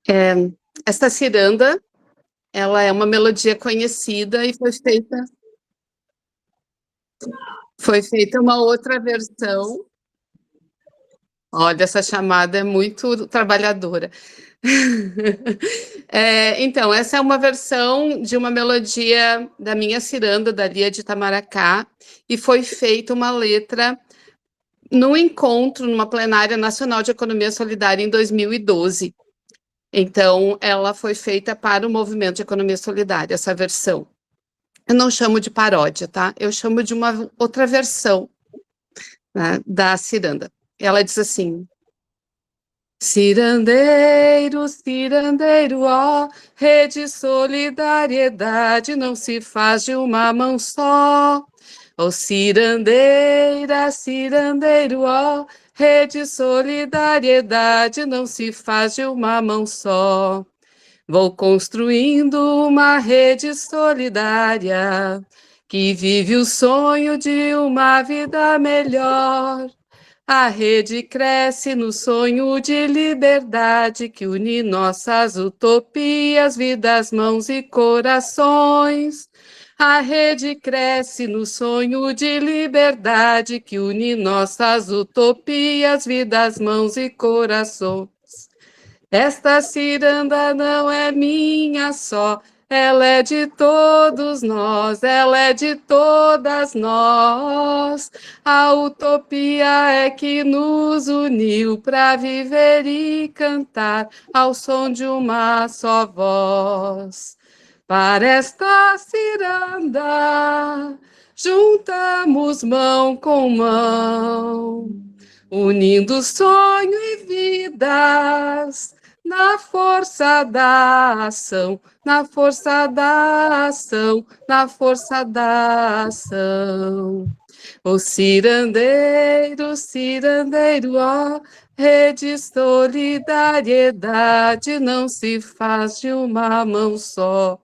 É, esta ciranda, ela é uma melodia conhecida e foi feita uma outra versão. Olha, essa chamada é muito trabalhadora. Então, essa é uma versão de uma melodia da minha ciranda, da Lia de Itamaracá, e foi feita uma letra num encontro, numa plenária nacional de economia solidária em 2012. Então, ela foi feita para o movimento de economia solidária, essa versão. Eu não chamo de paródia, tá? Eu chamo de uma outra versão, né, da ciranda. Ela diz assim: cirandeiro, cirandeiro, ó, rede solidariedade não se faz de uma mão só. Ó, cirandeira, cirandeiro, ó, rede solidariedade não se faz de uma mão só. Vou construindo uma rede solidária que vive o sonho de uma vida melhor. A rede cresce no sonho de liberdade que une nossas utopias, vidas, mãos e corações. A rede cresce no sonho de liberdade que une nossas utopias, vidas, mãos e corações. Esta ciranda não é minha só, ela é de todos nós, ela é de todas nós. A utopia é que nos uniu para viver e cantar ao som de uma só voz. Para esta ciranda, juntamos mão com mão, unindo sonho e vidas, na força da ação, na força da ação, na força da ação. O cirandeiro, cirandeiro, ó, rede solidariedade não se faz de uma mão só.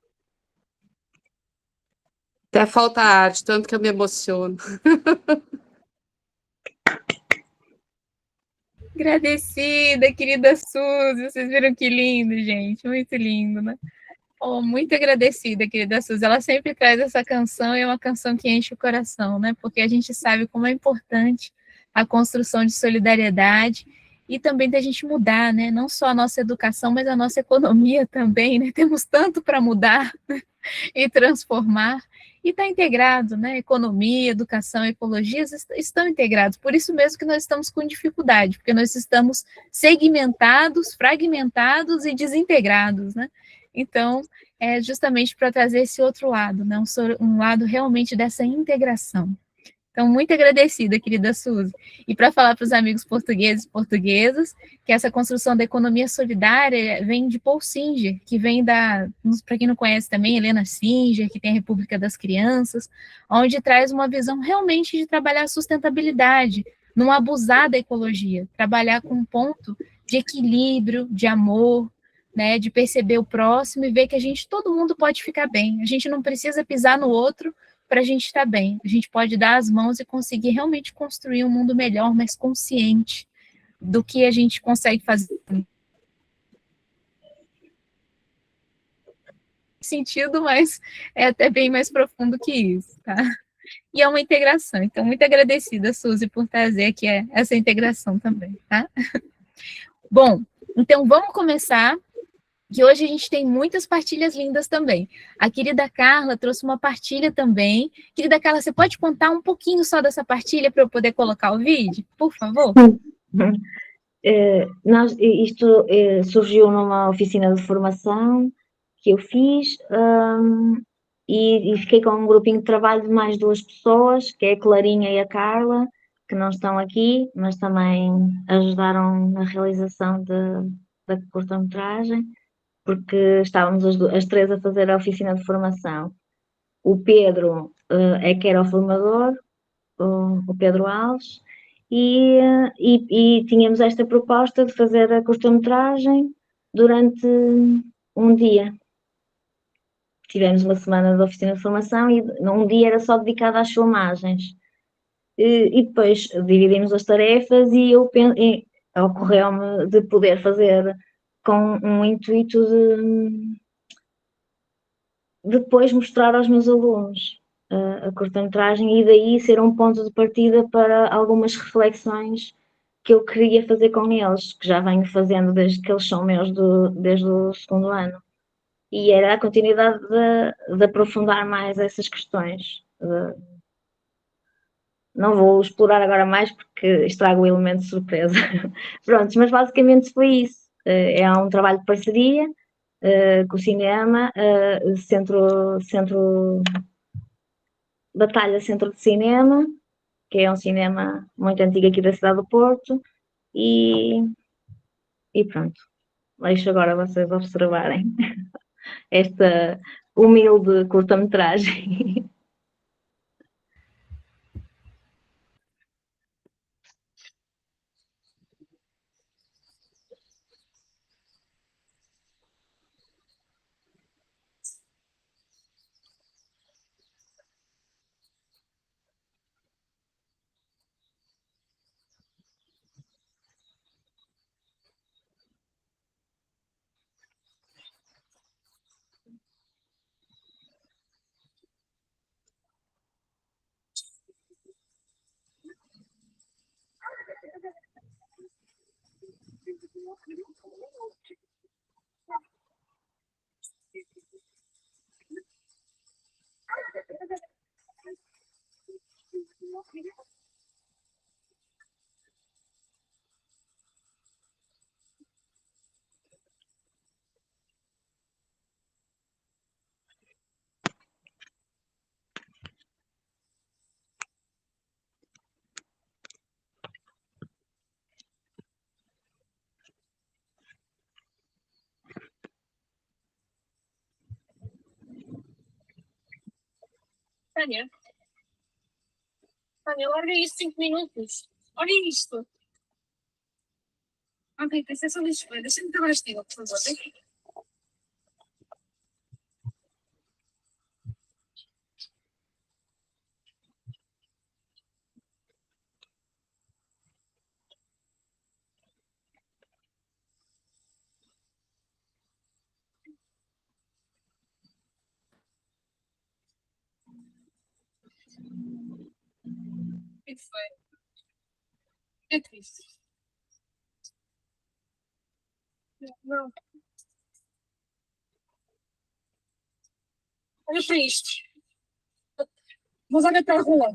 Até falta arte, tanto que eu me emociono. Agradecida, querida Suzy. Vocês viram que lindo, gente? Muito lindo, né? Oh, muito agradecida, querida Suzy. Ela sempre traz essa canção e é uma canção que enche o coração, né? Porque a gente sabe como é importante a construção de solidariedade e também da gente mudar, né? Não só a nossa educação, mas a nossa economia também, né? Temos tanto para mudar e transformar. E está integrado, né? Economia, educação, ecologia estão integrados. Por isso mesmo que nós estamos com dificuldade, porque nós estamos segmentados, fragmentados e desintegrados, né? Então, é justamente para trazer esse outro lado, né? Um lado realmente dessa integração. Então, muito agradecida, querida Suzy. E para falar para os amigos portugueses e portuguesas, que essa construção da economia solidária vem de Paul Singer, que vem para quem não conhece também, Helena Singer, que tem a República das Crianças, onde traz uma visão realmente de trabalhar a sustentabilidade, não abusar da ecologia, trabalhar com um ponto de equilíbrio, de amor, né, de perceber o próximo e ver que todo mundo pode ficar bem. A gente não precisa pisar no outro para a gente estar bem. A gente pode dar as mãos e conseguir realmente construir um mundo melhor, mais consciente do que a gente consegue fazer. Sentido, mas é até bem mais profundo que isso, tá? E é uma integração. Então, muito agradecida, Suzy, por trazer aqui essa integração também, tá? Bom, então vamos começar, que hoje a gente tem muitas partilhas lindas também. A querida Carla trouxe uma partilha também. Querida Carla, você pode contar um pouquinho só dessa partilha para eu poder colocar o vídeo, por favor? Isto surgiu numa oficina de formação que eu fiz e fiquei com um grupinho de trabalho de mais duas pessoas, que é a Clarinha e a Carla, que não estão aqui, mas também ajudaram na realização da curta-metragem, porque estávamos as três a fazer a oficina de formação. O Pedro é que era o formador, o Pedro Alves, e tínhamos esta proposta de fazer a curta-metragem durante um dia. Tivemos uma semana de oficina de formação e um dia era só dedicado às filmagens. E depois dividimos as tarefas e ocorreu-me de poder fazer com um intuito de depois mostrar aos meus alunos a curta-metragem e daí ser um ponto de partida para algumas reflexões que eu queria fazer com eles, que já venho fazendo desde que eles são meus desde o segundo ano. E era a continuidade de aprofundar mais essas questões. Não vou explorar agora mais porque estrago o elemento de surpresa. Prontos, mas basicamente foi isso. É um trabalho de parceria com o cinema, centro Batalha Centro de Cinema, que é um cinema muito antigo aqui da cidade do Porto, e, e pronto. Deixo agora vocês observarem esta humilde curta-metragem. Tânia, larga isto 5 minutos. Olha isto. Ok, tem sessão de espera. Deixa-me acabar este vídeo, por favor. O que foi? É triste. Não. Olha para isto. Vamos olhar para a rua.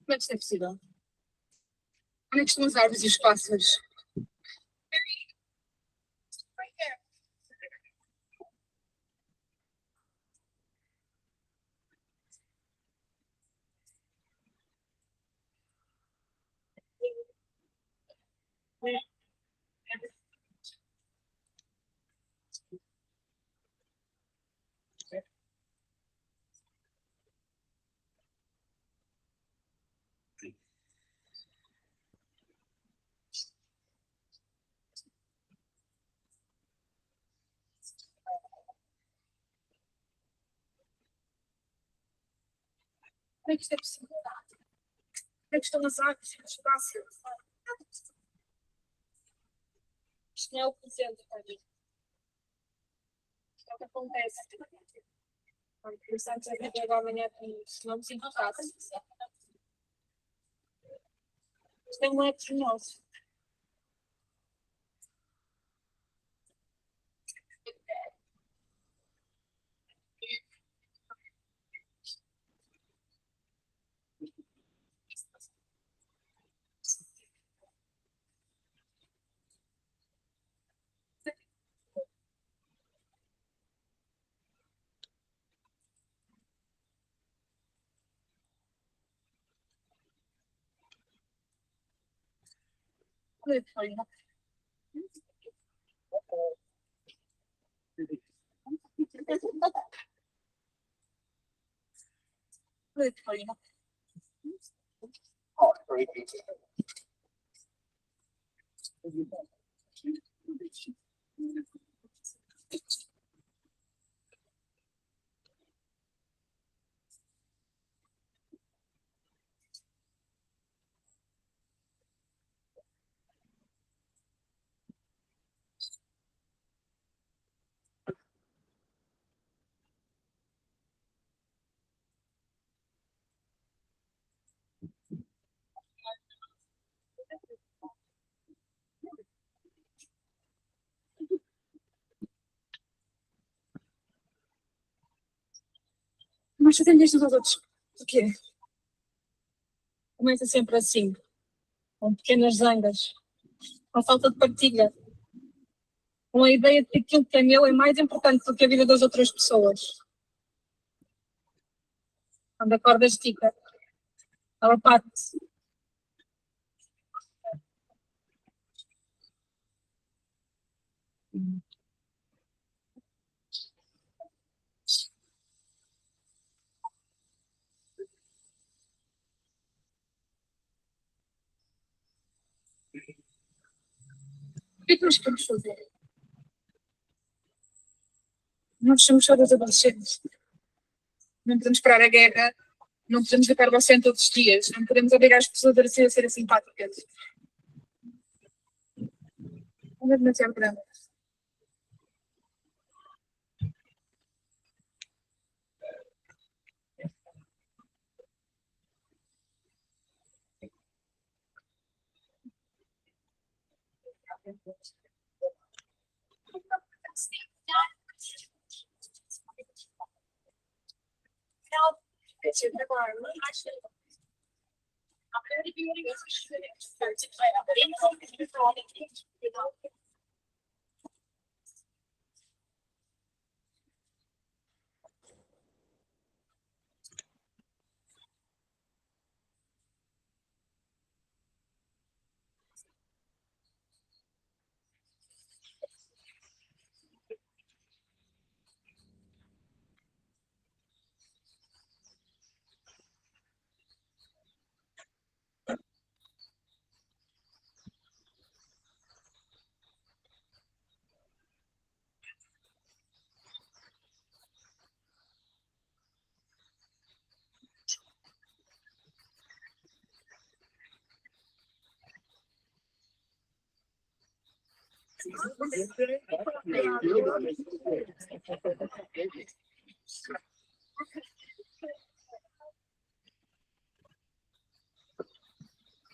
Como é que isto é possível? Onde é que estão as árvores e os pássaros? Como é que isto é possível? Onde é que estão as árvores e os pássaros? Isto não é o presente, Tânia. Isto é o que acontece. Quando começamos a viver amanhã com isto, não me sinto fácil. Isto é um leque nosso. Mas fazendo isto aos outros. O quê? Começa sempre assim, com pequenas zangas, com falta de partilha, com a ideia de que aquilo que é meu é mais importante do que a vida das outras pessoas. Quando a corda estica, ela parte. O que é que nós queremos fazer? Nós somos todas adolescentes. Não podemos parar a guerra, não podemos ir para o centro todos os dias, não podemos obrigar as pessoas a serem simpáticas. Não é demasiado grande.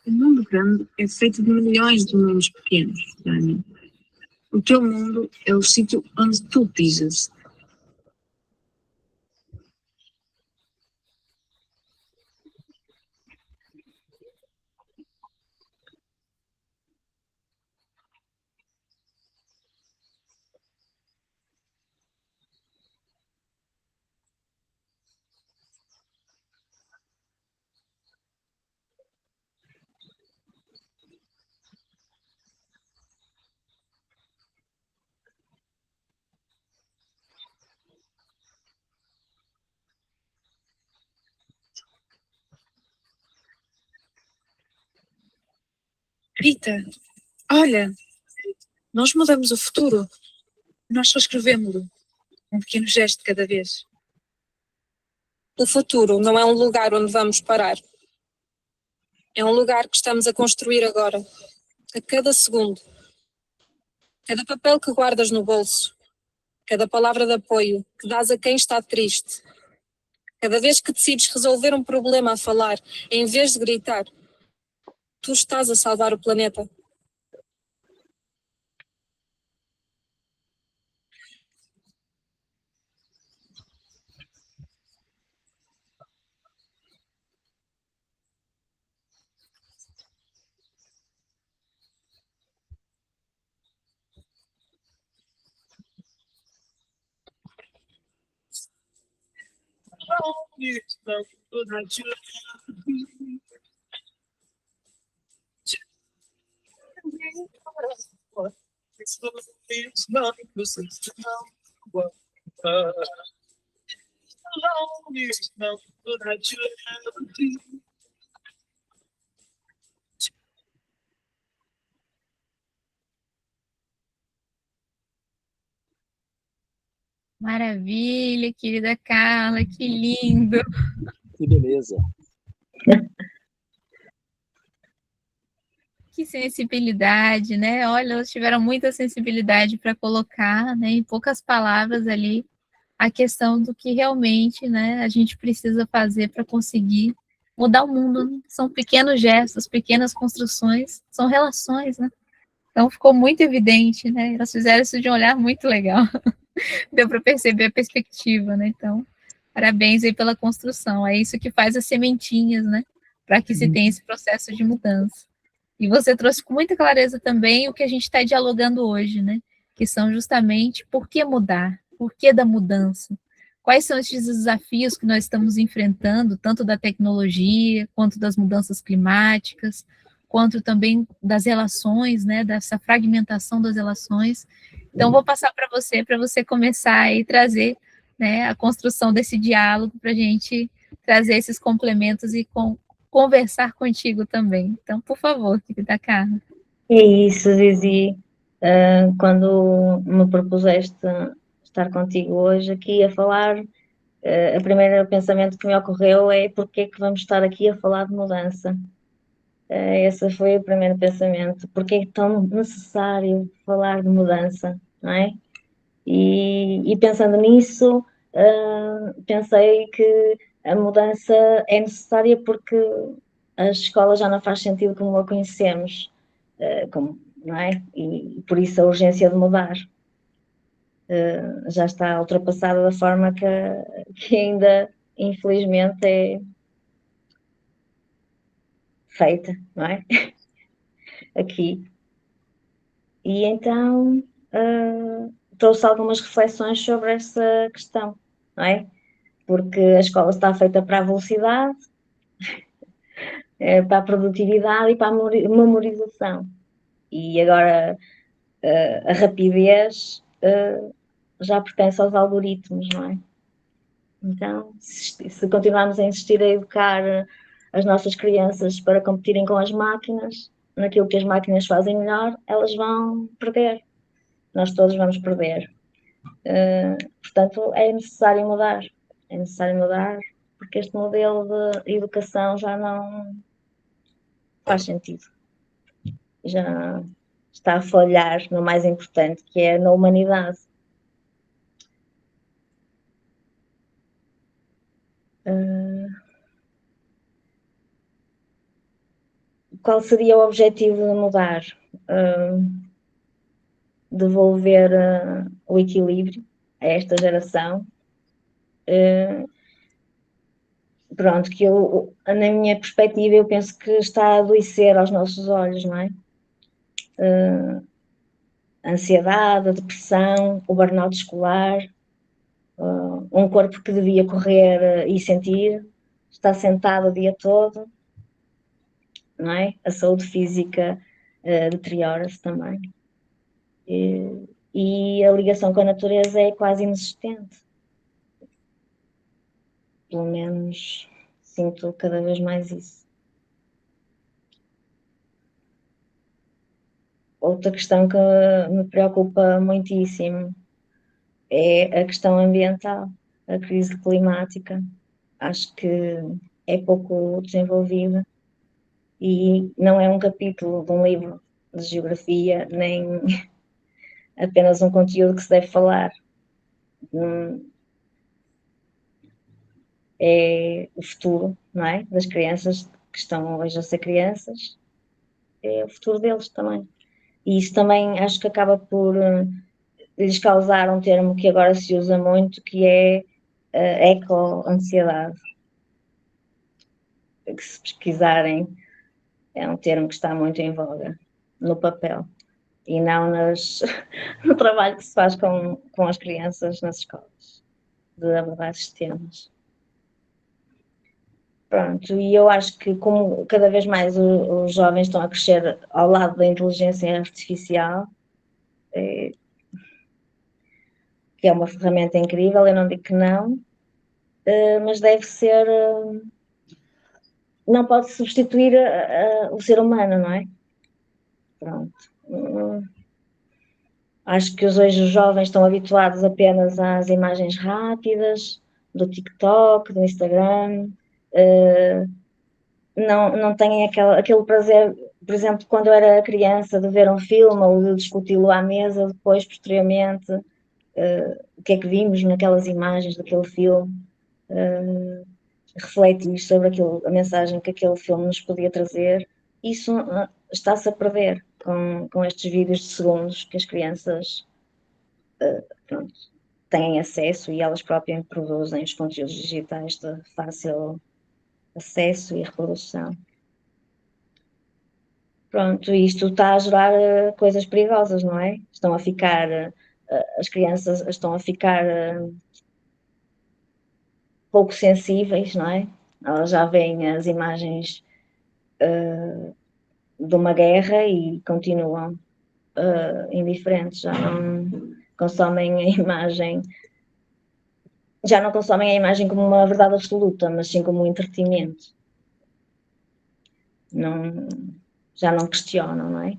O mundo grande é feito de milhões de mundos pequenos, Dani. O teu mundo é o sítio onde tu pisas. Rita, olha, nós mudamos o futuro. Nós só escrevemos-lo. Um pequeno gesto de cada vez. O futuro não é um lugar onde vamos parar. É um lugar que estamos a construir agora. A cada segundo. Cada papel que guardas no bolso. Cada palavra de apoio que dás a quem está triste. Cada vez que decides resolver um problema a falar, em vez de gritar, tu estás a salvar o planeta. Maravilha, querida Carla, que lindo. Que beleza. Que sensibilidade, né? Olha, elas tiveram muita sensibilidade para colocar, né, em poucas palavras ali, a questão do que realmente, né, a gente precisa fazer para conseguir mudar o mundo, né? São pequenos gestos, pequenas construções, são relações, né? Então ficou muito evidente, né? Elas fizeram isso de um olhar muito legal. Deu para perceber a perspectiva, né? Então, parabéns aí pela construção. É isso que faz as sementinhas, né? Para que se tenha esse processo de mudança. E você trouxe com muita clareza também o que a gente está dialogando hoje, né? Que são justamente por que mudar, por que da mudança, quais são esses desafios que nós estamos enfrentando, tanto da tecnologia, quanto das mudanças climáticas, quanto também das relações, né? Dessa fragmentação das relações. Então, vou passar para você começar aí trazer, né, a construção desse diálogo para a gente trazer esses complementos e conversar contigo também. Então, por favor, querida Carla. É isso, Zizi. Quando me propuseste estar contigo hoje aqui a falar, o primeiro pensamento que me ocorreu é porque é que vamos estar aqui a falar de mudança? Esse foi o primeiro pensamento. Porque é tão necessário falar de mudança, não é? E pensando nisso, pensei que a mudança é necessária porque a escola já não faz sentido como a conhecemos, não é? E por isso a urgência de mudar já está ultrapassada da forma que ainda, infelizmente, é feita, não é? Aqui. E então trouxe algumas reflexões sobre essa questão, não é? Porque a escola está feita para a velocidade, para a produtividade e para a memorização. E agora a rapidez já pertence aos algoritmos, não é? Então, se continuarmos a insistir a educar as nossas crianças para competirem com as máquinas, naquilo que as máquinas fazem melhor, elas vão perder. Nós todos vamos perder. Portanto, é necessário mudar. É necessário mudar porque este modelo de educação já não faz sentido. Já está a falhar no mais importante, que é na humanidade. Qual seria o objetivo de mudar? Devolver o equilíbrio a esta geração. Pronto, que eu, na minha perspectiva, eu penso que está a adoecer aos nossos olhos, não é? A ansiedade, a depressão, o burnout escolar, um corpo que devia correr e sentir, está sentado o dia todo, não é? A saúde física deteriora-se também. E a ligação com a natureza é quase inexistente. Pelo menos sinto cada vez mais isso. Outra questão que me preocupa muitíssimo é a questão ambiental, a crise climática. Acho que é pouco desenvolvida e não é um capítulo de um livro de geografia, nem apenas um conteúdo que se deve falar. É o futuro, não é? Das crianças que estão hoje a ser crianças, é o futuro deles também. E isso também acho que acaba por lhes causar um termo que agora se usa muito, que é eco-ansiedade. Que se pesquisarem, é um termo que está muito em voga no papel e não no trabalho que se faz com as crianças nas escolas, de abordar esses temas. Pronto, e eu acho que como cada vez mais os jovens estão a crescer ao lado da inteligência artificial, que é uma ferramenta incrível, eu não digo que não, mas deve ser, não pode substituir o ser humano, não é? Pronto. Acho que hoje os jovens estão habituados apenas às imagens rápidas do TikTok, do Instagram, não têm aquele prazer, por exemplo, quando eu era criança, de ver um filme ou de discuti-lo à mesa, depois, posteriormente, o que é que vimos naquelas imagens daquele filme, refletir sobre aquilo, a mensagem que aquele filme nos podia trazer. Isso está-se a perder com estes vídeos de segundos que as crianças pronto, têm acesso e elas próprias produzem os conteúdos digitais de fácil acesso e reprodução. Pronto, isto está a gerar coisas perigosas, não é? Estão a ficar, as crianças estão a ficar pouco sensíveis, não é? Elas já veem as imagens de uma guerra e continuam indiferentes, já não consomem a imagem, já não consomem a imagem como uma verdade absoluta, mas sim como um entretenimento. Não, já não questionam, não é?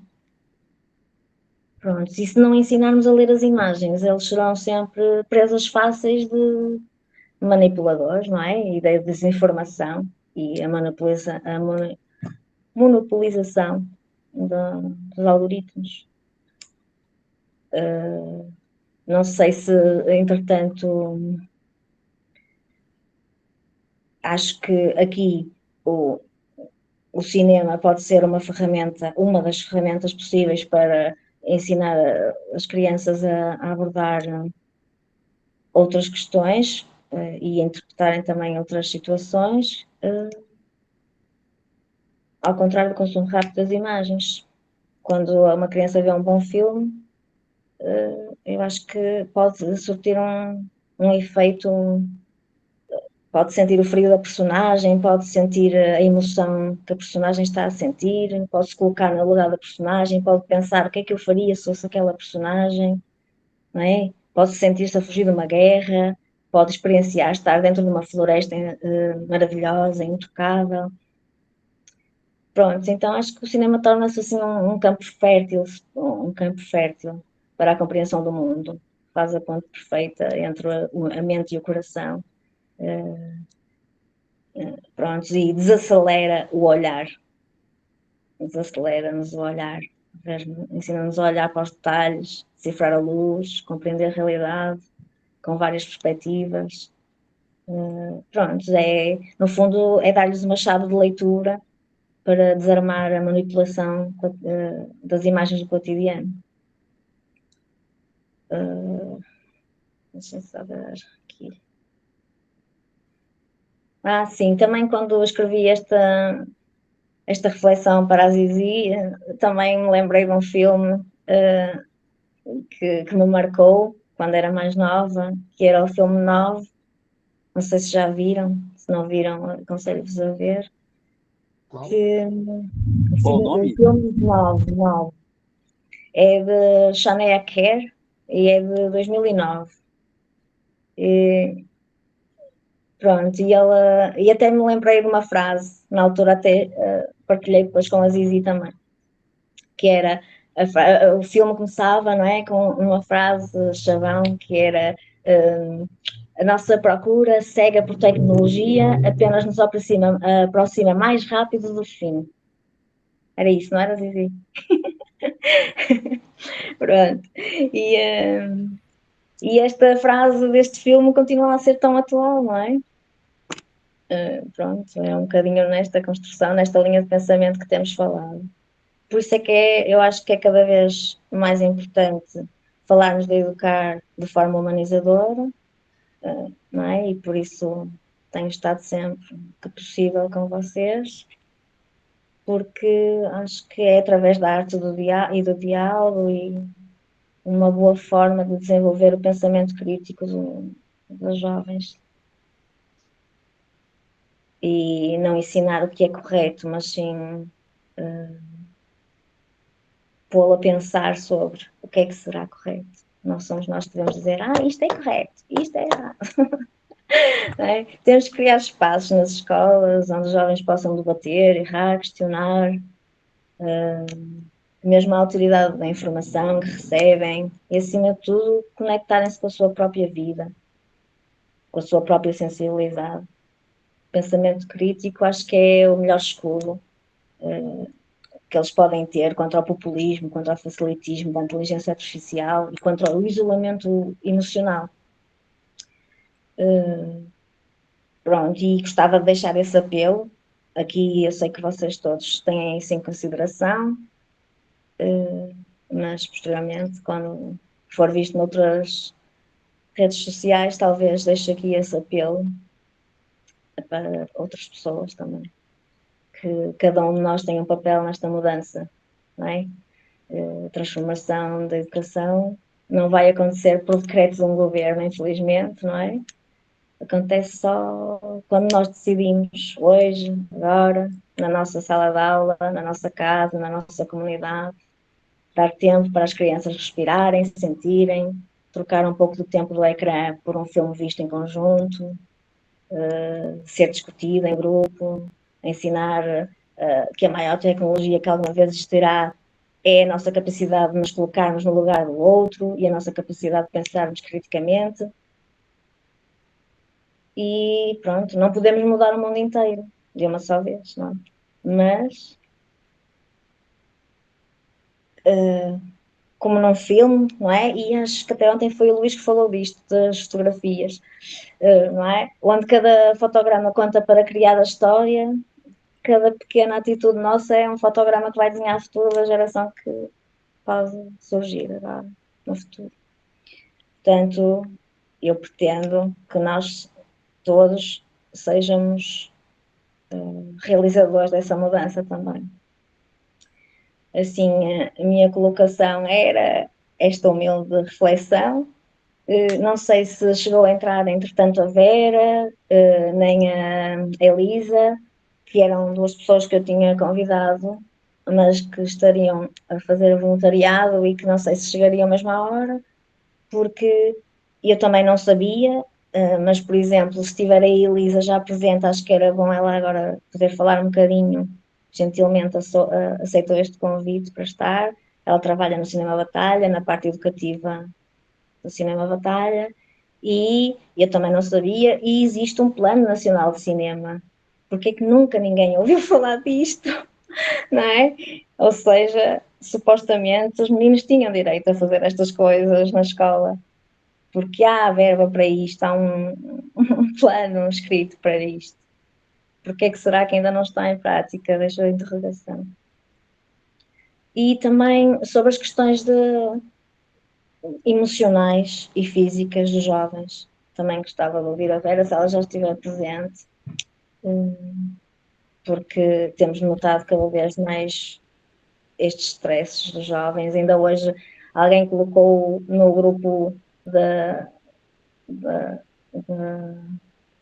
Pronto, e se não ensinarmos a ler as imagens, eles serão sempre presas fáceis de manipuladores, não é? E da desinformação e a monopolização dos algoritmos. Não sei se, entretanto, acho que aqui o cinema pode ser uma ferramenta, uma das ferramentas possíveis para ensinar as crianças a abordar outras questões e a interpretarem também outras situações, ao contrário do consumo rápido das imagens. Quando uma criança vê um bom filme, eu acho que pode surtir um efeito, pode sentir o frio da personagem, pode sentir a emoção que a personagem está a sentir, pode se colocar no lugar da personagem, pode pensar o que é que eu faria se fosse aquela personagem, não é? Pode sentir-se a fugir de uma guerra, pode experienciar estar dentro de uma floresta maravilhosa, intocável. Pronto, então acho que o cinema torna-se assim um campo fértil para a compreensão do mundo. Faz a ponte perfeita entre a mente e o coração. Pronto, e desacelera o olhar. Desacelera-nos o olhar. Ensina-nos a olhar para os detalhes, decifrar a luz, compreender a realidade com várias perspectivas. Pronto, no fundo é dar-lhes uma chave de leitura para desarmar a manipulação das imagens do cotidiano. Deixa-me só ver aqui. Sim, também quando eu escrevi esta reflexão para a Zizi, também me lembrei de um filme que me marcou quando era mais nova, que era o filme 9. Não sei se já viram, se não viram, aconselho-vos a ver. Qual? Qual o nome? O filme 9. É de Shania Kerr e é de 2009. Pronto, e até me lembrei de uma frase, na altura até partilhei depois com a Zizi também, que era, o filme começava, não é, com uma frase chavão que era a nossa procura cega por tecnologia apenas nos aproxima mais rápido do fim. Era isso, não era, Zizi? Pronto. E esta frase deste filme continua a ser tão atual, não é? Pronto, é um bocadinho nesta construção, nesta linha de pensamento que temos falado. Por isso é que eu acho que é cada vez mais importante falarmos de educar de forma humanizadora, não é? E por isso tenho estado sempre que possível com vocês, porque acho que é através da arte e do diálogo e uma boa forma de desenvolver o pensamento crítico dos jovens. E não ensinar o que é correto, mas sim pô-lo a pensar sobre o que é que será correto. Não somos nós que devemos dizer, isto é correto, isto é errado. É? Temos que criar espaços nas escolas onde os jovens possam debater, errar, questionar, mesmo a autoridade da informação que recebem e, acima de tudo, conectarem-se com a sua própria vida, com a sua própria sensibilidade. Pensamento crítico acho que é o melhor escudo que eles podem ter contra o populismo, contra o facilitismo da inteligência artificial e contra o isolamento emocional. Pronto, e gostava de deixar esse apelo. Aqui eu sei que vocês todos têm isso em consideração, mas posteriormente, quando for visto noutras redes sociais, talvez deixe aqui esse apelo para outras pessoas também. Que cada um de nós tem um papel nesta mudança, não é? A transformação da educação não vai acontecer por decreto de um governo, infelizmente, não é? Acontece só quando nós decidimos, hoje, agora, na nossa sala de aula, na nossa casa, na nossa comunidade, dar tempo para as crianças respirarem, sentirem, trocar um pouco do tempo do ecrã por um filme visto em conjunto, ser discutido em grupo, ensinar que a maior tecnologia que alguma vez existirá é a nossa capacidade de nos colocarmos no lugar do outro e a nossa capacidade de pensarmos criticamente. E pronto, não podemos mudar o mundo inteiro de uma só vez, não é? Mas, como num filme, não é? E acho que até ontem foi o Luís que falou disto, das fotografias, não é? Onde cada fotograma conta para criar a história, cada pequena atitude nossa é um fotograma que vai desenhar o futuro da geração que pode surgir agora, no futuro. Portanto, eu pretendo que nós todos sejamos realizadores dessa mudança também. Assim, a minha colocação era esta humilde reflexão. Não sei se chegou a entrar, entretanto, a Vera, nem a Elisa, que eram duas pessoas que eu tinha convidado, mas que estariam a fazer voluntariado e que não sei se chegariam mesmo à hora, porque eu também não sabia, mas, por exemplo, se tiver a Elisa já presente, acho que era bom ela agora poder falar um bocadinho. Gentilmente aceitou este convite para estar. Ela trabalha no Cinema Batalha, na parte educativa do Cinema Batalha, e eu também não sabia, e existe um Plano Nacional de Cinema. Porque é que nunca ninguém ouviu falar disto? Não é? Ou seja, supostamente os meninos tinham direito a fazer estas coisas na escola, porque há verba para isto, há um plano escrito para isto. Porque é que será que ainda não está em prática? Deixa a interrogação. E também sobre as questões emocionais e físicas dos jovens. Também gostava de ouvir a Vera, se ela já estiver presente, porque temos notado cada vez mais estes stresses dos jovens. Ainda hoje alguém colocou no grupo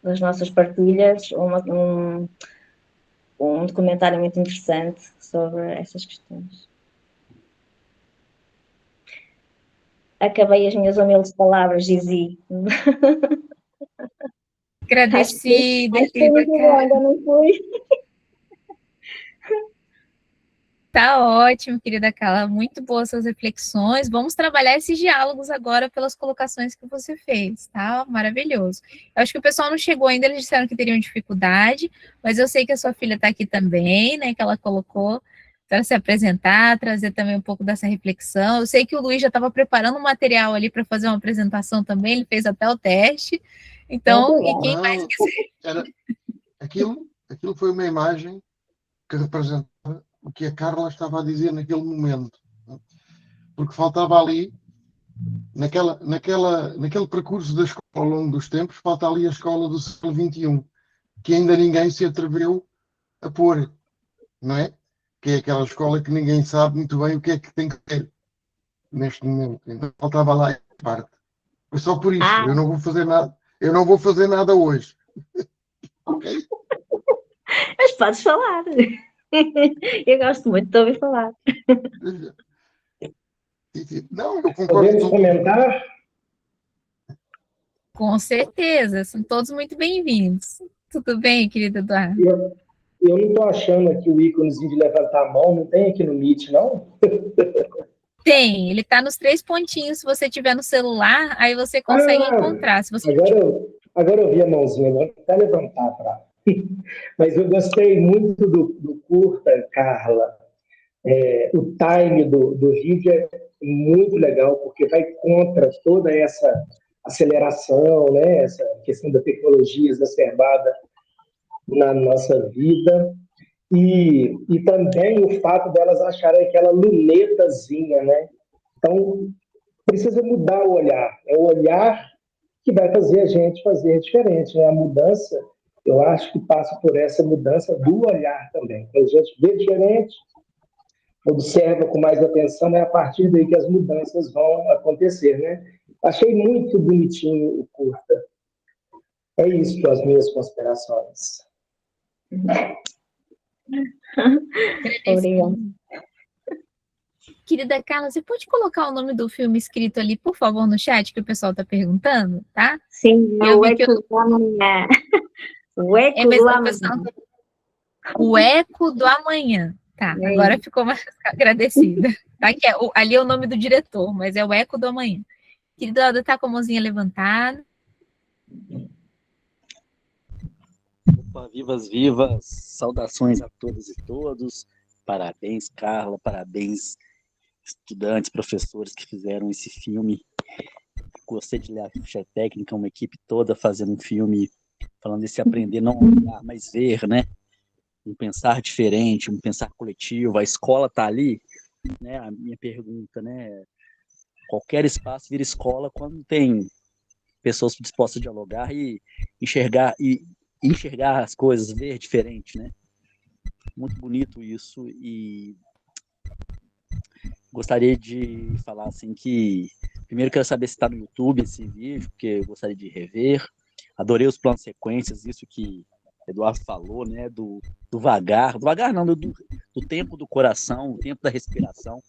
das nossas partilhas um documentário muito interessante sobre essas questões. Acabei as minhas humildes palavras, Gizi. Agradecida, acho que foi querida muito Carla. longa, não foi? Tá ótimo, querida Carla. Muito boas suas reflexões. Vamos trabalhar esses diálogos agora pelas colocações que você fez, tá? Maravilhoso. Eu acho que o pessoal não chegou ainda, eles disseram que teriam dificuldade, mas eu sei que a sua filha está aqui também, né? Que ela colocou para se apresentar, trazer também um pouco dessa reflexão. Eu sei que o Luiz já estava preparando um material ali para fazer uma apresentação também, ele fez até o teste. Então, e quem mais quiser. Aquilo foi uma imagem que representava o que a Carla estava a dizer naquele momento. Porque faltava ali, naquele percurso da escola ao longo dos tempos, falta ali a escola do século XXI, que ainda ninguém se atreveu a pôr, não é? Que é aquela escola que ninguém sabe muito bem o que é que tem que ter neste momento. Então faltava lá essa parte. Foi só por isso. Eu não vou fazer nada. Eu não vou fazer nada hoje. Ok? Mas podes falar. Eu gosto muito de ouvir falar. Não, eu concordo Podemos com tudo. comentar? Com certeza, são todos muito bem-vindos. Tudo bem, querido Eduardo? Eu não estou achando aqui o íconezinho de levantar a mão, não tem aqui no Meet, não? Tem, ele está nos 3 pontinhos. Se você tiver no celular, aí você consegue encontrar. Se você Agora eu vi a mãozinha, vou até levantar para. Mas eu gostei muito do curta, Carla. O time do vídeo é muito legal, porque vai contra toda essa aceleração, né? Essa questão da tecnologia exacerbada na nossa vida. E também o fato delas acharem aquela lunetazinha, né? Então, precisa mudar o olhar. É o olhar que vai fazer a gente fazer diferente, né? A mudança, eu acho que passa por essa mudança do olhar também. Quando a gente vê diferente, observa com mais atenção, é a partir daí que as mudanças vão acontecer, né? Achei muito bonitinho o curta. É isso, as minhas considerações. Obrigada. Querida Carla, você pode colocar o nome do filme escrito ali, por favor, no chat, que o pessoal está perguntando, tá? Sim, é Eu o vi que eco do amanhã. O eco mas do a amanhã. pessoa- O eco do amanhã. Tá, É agora ficou mais agradecida. Tá? Que ali é o nome do diretor, mas é o eco do amanhã. Querido Aldo, tá com a mãozinha levantada. Opa, vivas, vivas! Saudações a todas e todos. Parabéns, Carla, parabéns, estudantes, professores que fizeram esse filme. Gostei de ler a ficha técnica, uma equipe toda fazendo um filme, falando desse aprender não olhar, mas ver, né? Um pensar diferente, um pensar coletivo. A escola está ali, né? A minha pergunta, né? Qualquer espaço vira escola quando tem pessoas dispostas a dialogar e enxergar as coisas, ver diferente, né? Muito bonito isso, e gostaria de falar assim que primeiro quero saber se está no YouTube esse vídeo, porque eu gostaria de rever. Adorei os planos sequências, isso que Eduardo falou, né? Do vagar não, do tempo do coração, o tempo da respiração,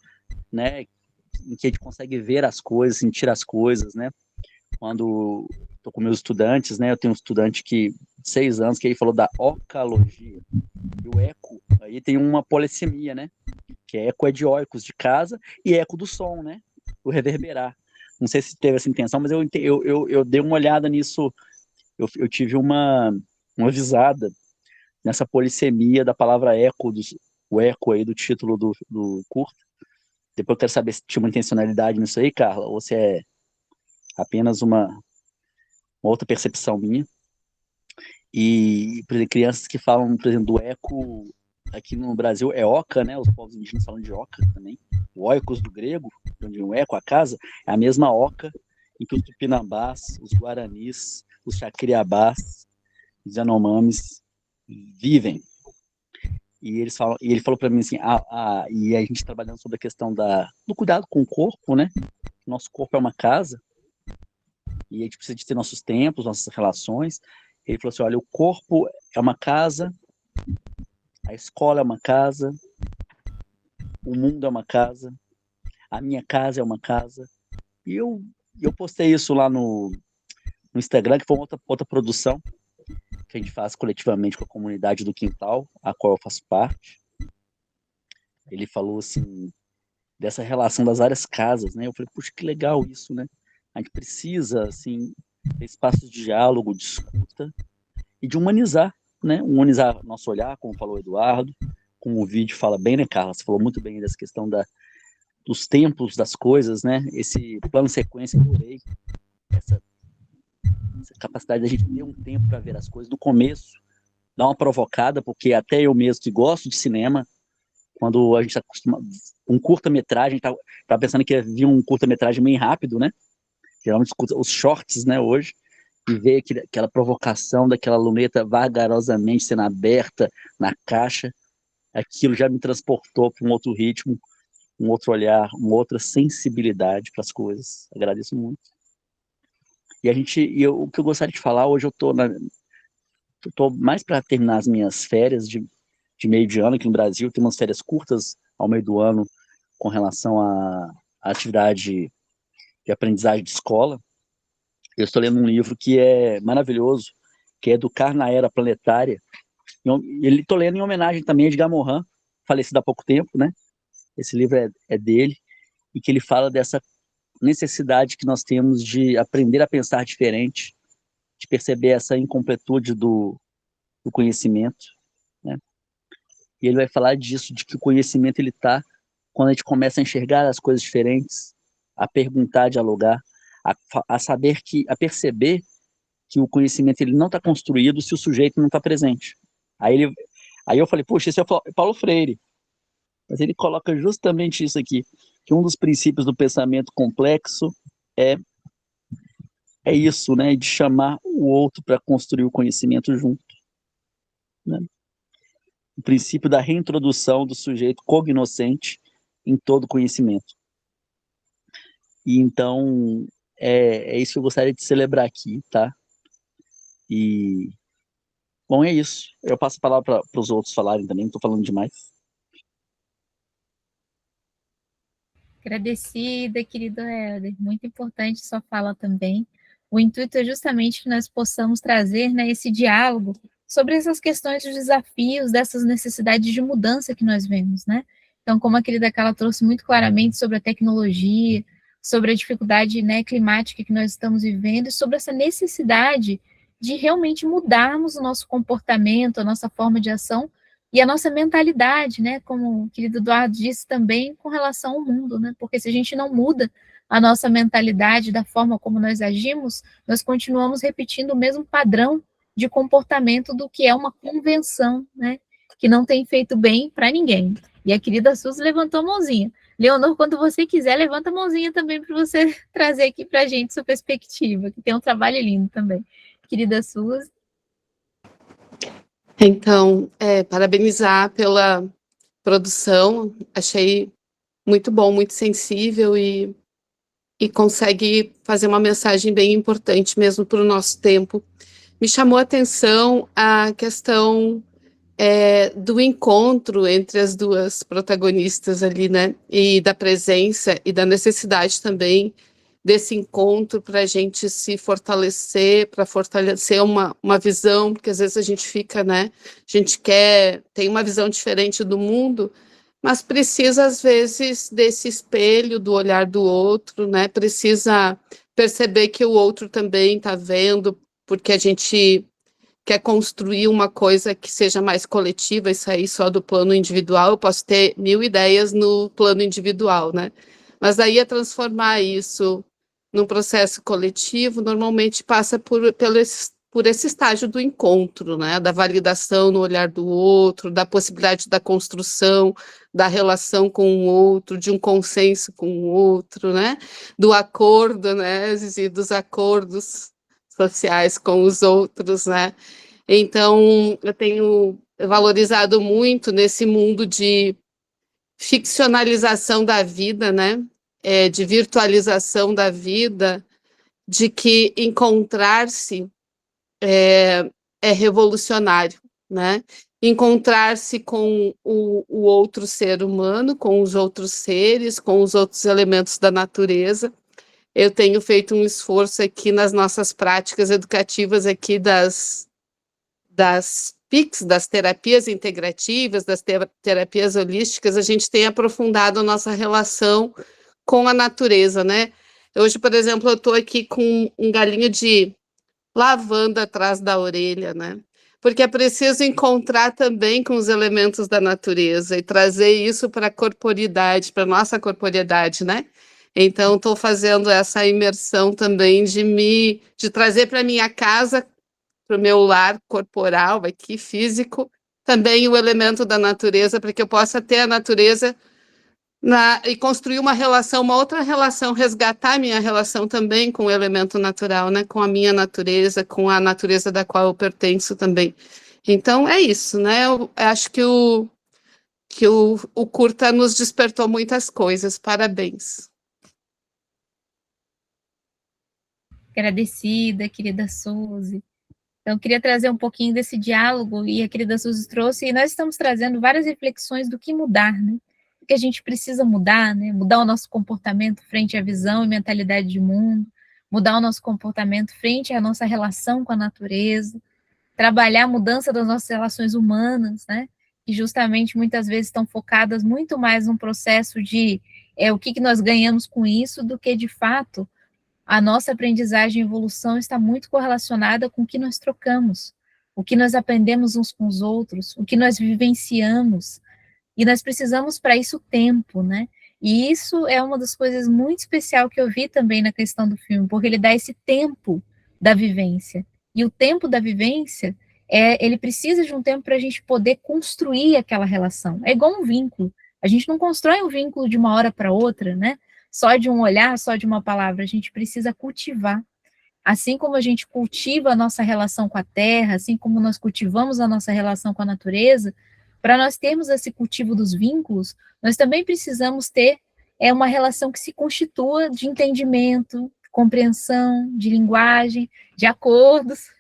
né? Em que a gente consegue ver as coisas, sentir as coisas, né? Quando estou com meus estudantes, né? Eu tenho um estudante de 6 anos que ele falou da ocalogia. E o eco, aí tem uma polissemia, né? Que eco é de oicos, de casa, e eco do som, né? O reverberar. Não sei se teve essa intenção, mas eu dei uma olhada nisso, eu tive uma visada nessa polissemia da palavra eco, o eco aí do título do curto. Depois eu quero saber se tinha uma intencionalidade nisso aí, Carla, ou se é apenas uma outra percepção minha. E, por exemplo, crianças que falam, por exemplo, do eco, aqui no Brasil é oca, né? Os povos indígenas falam de oca também. O oikos do grego, onde o eco, a casa, é a mesma oca em que os tupinambás, os guaranis, os chacriabás, os yanomamis vivem. E ele falou para mim assim, e a gente trabalhando sobre a questão do cuidado com o corpo, né? Nosso corpo é uma casa, e a gente precisa de ter nossos tempos, nossas relações. Ele falou assim, olha, o corpo é uma casa, a escola é uma casa, o mundo é uma casa, a minha casa é uma casa. E eu postei isso lá no Instagram, que foi outra produção que a gente faz coletivamente com a comunidade do Quintal, a qual eu faço parte. Ele falou assim, dessa relação das várias casas, né? Eu falei, puxa, que legal isso, né? A gente precisa, assim, ter espaços de diálogo, de escuta e de humanizar, né? Humanizar nosso olhar, como falou o Eduardo, como o vídeo fala bem, né, Carla? Você falou muito bem dessa questão dos tempos das coisas, né? Esse plano sequência que eu adorei, essa capacidade da gente ter um tempo para ver as coisas, do começo, dar uma provocada, porque até eu mesmo que gosto de cinema, quando a gente está acostumado, um curta-metragem, tá pensando que ia vir um curta-metragem bem rápido, né? Geralmente os shorts, né, hoje, e ver aquela provocação daquela luneta vagarosamente sendo aberta na caixa, aquilo já me transportou para um outro ritmo, um outro olhar, uma outra sensibilidade para as coisas. Agradeço muito. E o que eu gostaria de falar, hoje eu tô mais para terminar as minhas férias de meio de ano aqui no Brasil, tem umas férias curtas ao meio do ano com relação a atividade de aprendizagem de escola, eu estou lendo um livro que é maravilhoso, que é Educar na Era Planetária. Ele estou lendo em homenagem também a Edgar Morin, falecido há pouco tempo, né? Esse livro é dele, e que ele fala dessa necessidade que nós temos de aprender a pensar diferente, de perceber essa incompletude do conhecimento, né? E ele vai falar disso, de que o conhecimento ele está quando a gente começa a enxergar as coisas diferentes, a perguntar, a dialogar, a saber a perceber que o conhecimento ele não está construído se o sujeito não está presente. Aí eu falei, poxa, esse é o Paulo Freire. Mas ele coloca justamente isso aqui, que um dos princípios do pensamento complexo é isso, né, de chamar o outro para construir o conhecimento junto, né? O princípio da reintrodução do sujeito cognoscente em todo conhecimento. E então, é isso que eu gostaria de celebrar aqui, tá? E, bom, é isso. Eu passo a palavra para os outros falarem também, não estou falando demais. Agradecida, querido Helder. Muito importante sua fala também. O intuito é justamente que nós possamos trazer, né, esse diálogo sobre essas questões dos desafios, dessas necessidades de mudança que nós vemos, né? Então, como a querida Carla trouxe muito claramente sobre a tecnologia, sobre a dificuldade, né, climática que nós estamos vivendo, e sobre essa necessidade de realmente mudarmos o nosso comportamento, a nossa forma de ação, e a nossa mentalidade, né, como o querido Eduardo disse também, com relação ao mundo, né, porque se a gente não muda a nossa mentalidade da forma como nós agimos, nós continuamos repetindo o mesmo padrão de comportamento do que é uma convenção, né, que não tem feito bem para ninguém. E a querida Suzy levantou a mãozinha. Leonor, quando você quiser, levanta a mãozinha também para você trazer aqui para a gente sua perspectiva, que tem um trabalho lindo também. Querida Suzy. Então, parabenizar pela produção, achei muito bom, muito sensível e consegue fazer uma mensagem bem importante mesmo para o nosso tempo. Me chamou a atenção a questão do encontro entre as duas protagonistas ali, né? E da presença e da necessidade também desse encontro para a gente se fortalecer, para fortalecer uma visão, porque às vezes a gente fica, né? A gente tem uma visão diferente do mundo, mas precisa, às vezes, desse espelho, do olhar do outro, né? Precisa perceber que o outro também está vendo, porque a gente quer construir uma coisa que seja mais coletiva e sair só do plano individual. Eu posso ter 1000 ideias no plano individual, né? Mas daí a transformar isso num processo coletivo, normalmente passa por esse estágio do encontro, né? Da validação no olhar do outro, da possibilidade da construção, da relação com o outro, de um consenso com o outro, né? Do acordo, né, Zizi, dos acordos sociais com os outros, né? Então, eu tenho valorizado muito nesse mundo de ficcionalização da vida, né? De virtualização da vida, de que encontrar-se é revolucionário, né? Encontrar-se com o outro ser humano, com os outros seres, com os outros elementos da natureza. Eu tenho feito um esforço aqui nas nossas práticas educativas aqui das PICs, das terapias integrativas, das terapias holísticas, a gente tem aprofundado a nossa relação com a natureza, né? Hoje, por exemplo, eu estou aqui com um galinho de lavanda atrás da orelha, né? Porque é preciso encontrar também com os elementos da natureza e trazer isso para a corporidade, para a nossa corporidade, né? Então, estou fazendo essa imersão também de trazer para minha casa, para o meu lar corporal, aqui, físico, também o elemento da natureza, para que eu possa ter a natureza e construir uma relação, uma outra relação, resgatar a minha relação também com o elemento natural, né? Com a minha natureza, com a natureza da qual eu pertenço também. Então, é isso, né? Eu acho que o curta nos despertou muitas coisas. Parabéns. Agradecida, querida Suzy. Então, eu queria trazer um pouquinho desse diálogo, e a querida Suzy trouxe, e nós estamos trazendo várias reflexões do que mudar, né? que a gente precisa mudar, né? Mudar o nosso comportamento frente à visão e mentalidade de mundo, mudar o nosso comportamento frente à nossa relação com a natureza, trabalhar a mudança das nossas relações humanas, né? Que justamente muitas vezes estão focadas muito mais num processo de o que nós ganhamos com isso, do que de fato a nossa aprendizagem e evolução está muito correlacionada com o que nós trocamos, o que nós aprendemos uns com os outros, o que nós vivenciamos, e nós precisamos para isso tempo, né? E isso é uma das coisas muito especial que eu vi também na questão do filme, porque ele dá esse tempo da vivência, e o tempo da vivência, ele precisa de um tempo para a gente poder construir aquela relação, é igual um vínculo, a gente não constrói um vínculo de uma hora para outra, né? Só de um olhar, só de uma palavra, a gente precisa cultivar. Assim como a gente cultiva a nossa relação com a terra, assim como nós cultivamos a nossa relação com a natureza, para nós termos esse cultivo dos vínculos, nós também precisamos ter uma relação que se constitua de entendimento, compreensão, de linguagem, de acordos,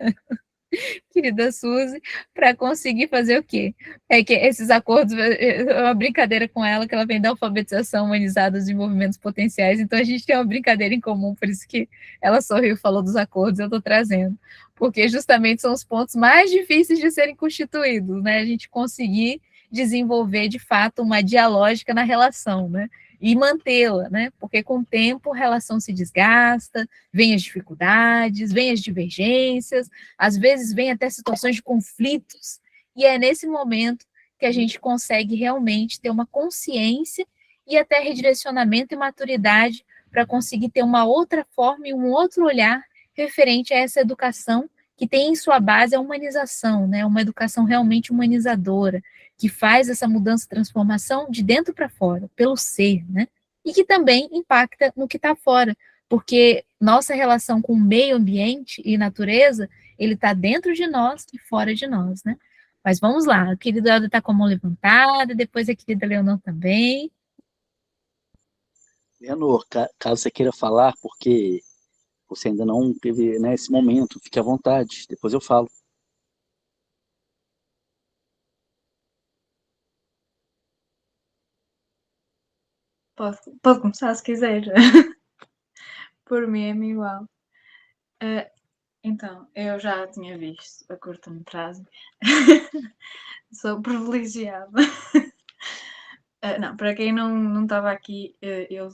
querida Suzy, para conseguir fazer o quê? É que esses acordos, é uma brincadeira com ela, que ela vem da alfabetização humanizada dos desenvolvimentos potenciais, então a gente tem uma brincadeira em comum, por isso que ela sorriu e falou dos acordos, eu estou trazendo, porque justamente são os pontos mais difíceis de serem constituídos, né, a gente conseguir desenvolver, de fato, uma dialógica na relação, né, e mantê-la, né, porque com o tempo a relação se desgasta, vem as dificuldades, vem as divergências, às vezes vem até situações de conflitos, e é nesse momento que a gente consegue realmente ter uma consciência e até redirecionamento e maturidade para conseguir ter uma outra forma e um outro olhar referente a essa educação que tem em sua base a humanização, né, uma educação realmente humanizadora, que faz essa mudança, transformação de dentro para fora, pelo ser, né, e que também impacta no que está fora, porque nossa relação com o meio ambiente e natureza, ele está dentro de nós e fora de nós, né? Mas vamos lá, a querida Elda está com a mão levantada, depois a querida Leonor também. Leonor, caso você queira falar, porque você ainda não teve, né, esse momento, fique à vontade, depois eu falo. Pode começar se quiser. Por mim é-me igual. Então, eu já tinha visto a curta-metragem. Sou privilegiada. Não, para quem não estava aqui, eu...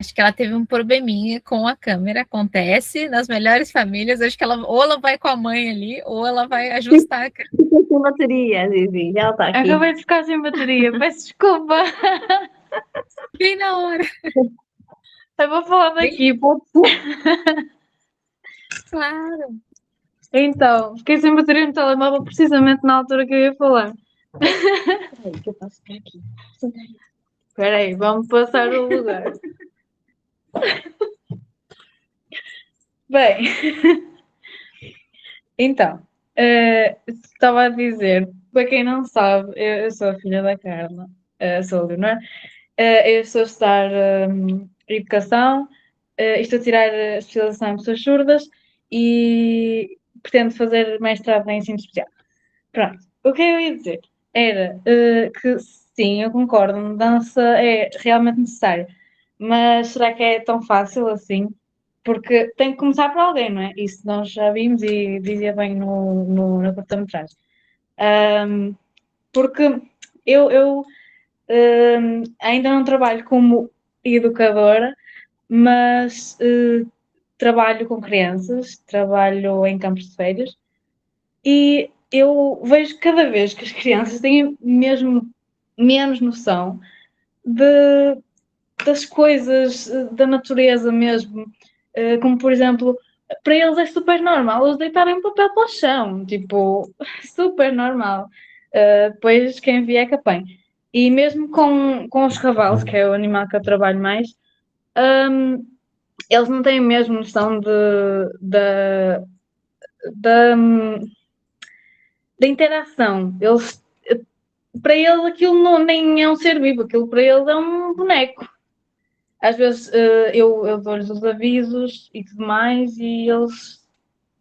Acho que ela teve um probleminha com a câmera, acontece nas melhores famílias, acho que ou ela vai com a mãe ali, ou ela vai ajustar a câmera. Ficou sem bateria, Zizi, ela está aqui. Acabei de ficar sem bateria, peço desculpa. Bem na hora. Eu vou falar daqui, pode ser? Claro. Então, fiquei sem bateria no telemóvel precisamente na altura que eu ia falar. Peraí, que eu passo por aqui. Espera aí, vamos passar o lugar. Bem, então, estava a dizer, para quem não sabe, eu sou a filha da Carla, sou a Leonor, eu estou a estudar Educação, estou a tirar a especialização em Pessoas Surdas e pretendo fazer mestrado em Ensino Especial. Pronto, o que eu ia dizer era que sim, eu concordo, a mudança é realmente necessária, mas será que é tão fácil assim? Porque tem que começar por alguém, não é? Isso nós já vimos e dizia bem na curta-metragem. Porque eu ainda não trabalho como educadora, mas trabalho com crianças, trabalho em campos de férias e eu vejo cada vez que as crianças têm mesmo menos noção das coisas, da natureza mesmo, como por exemplo, para eles é super normal eles deitarem um papel para o chão, tipo, super normal. Depois quem vier que apanhe. E mesmo com os cavalos, que é o animal que eu trabalho mais, eles não têm mesmo noção da interação. Para eles aquilo nem é um ser vivo, aquilo para eles é um boneco. Às vezes eu dou-lhes os avisos e tudo mais e eles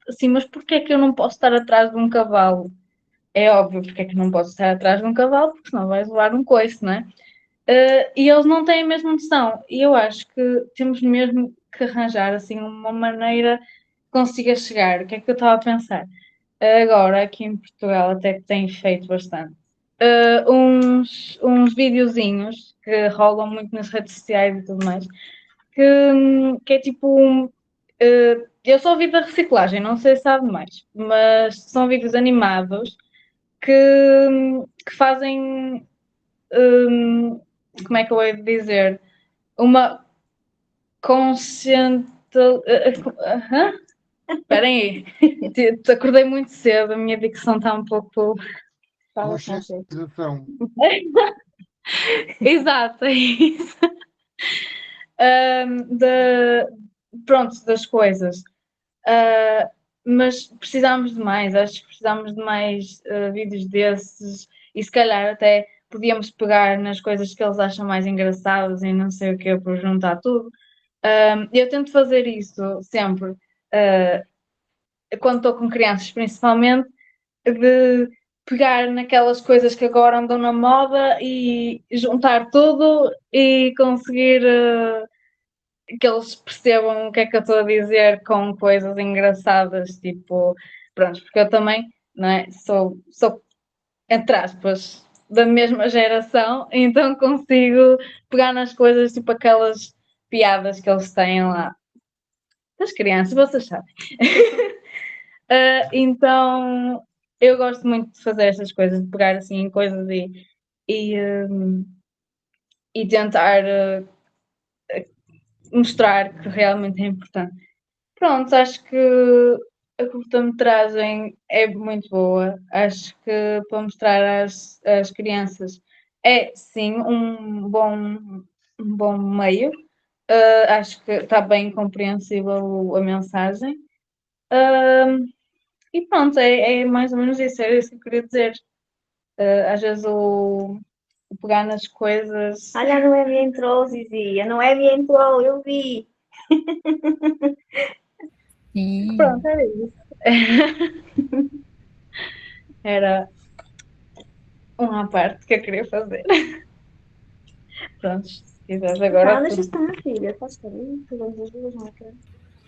assim, mas porquê é que eu não posso estar atrás de um cavalo? É óbvio porque é que não posso estar atrás de um cavalo, porque senão vais levar um coice, não é? E eles não têm a mesma noção. E eu acho que temos mesmo que arranjar assim uma maneira que consiga chegar. O que é que eu estava a pensar? Agora, aqui em Portugal, até que tem feito bastante. Uns videozinhos que rolam muito nas redes sociais e tudo mais, que é tipo eu só vi da reciclagem, não sei se sabe mais, mas são vídeos animados que fazem, como é que eu hei de dizer, uma consciente. Esperem aí, acordei muito cedo, a minha dicção está um pouco. Conscientização. Exato, é isso. Pronto, das coisas. Mas precisamos de mais, acho que precisamos de mais vídeos desses e se calhar até podíamos pegar nas coisas que eles acham mais engraçadas e não sei o que por juntar tudo. Eu tento fazer isso sempre, quando estou com crianças principalmente, de pegar naquelas coisas que agora andam na moda e juntar tudo e conseguir que eles percebam o que é que eu estou a dizer com coisas engraçadas, tipo, pronto, porque eu também, não é, sou entre aspas, da mesma geração, então consigo pegar nas coisas, tipo aquelas piadas que eles têm lá. Das crianças, vocês sabem. Então, eu gosto muito de fazer essas coisas, de pegar assim em coisas e tentar mostrar que realmente é importante. Pronto, acho que a curta-metragem é muito boa. Acho que para mostrar às crianças é sim um bom meio. Acho que está bem compreensível a mensagem. E pronto, é mais ou menos isso, era isso que eu queria dizer. Às vezes o pegar nas coisas. Olha, a Noémia entrou, Zizi. A Noémia entrou, eu vi. Sim. Pronto, era isso. Era uma parte que eu queria fazer. Pronto, se quiseres agora. Não, deixa estar, filha. Faz carinho, todas as duas, não quero.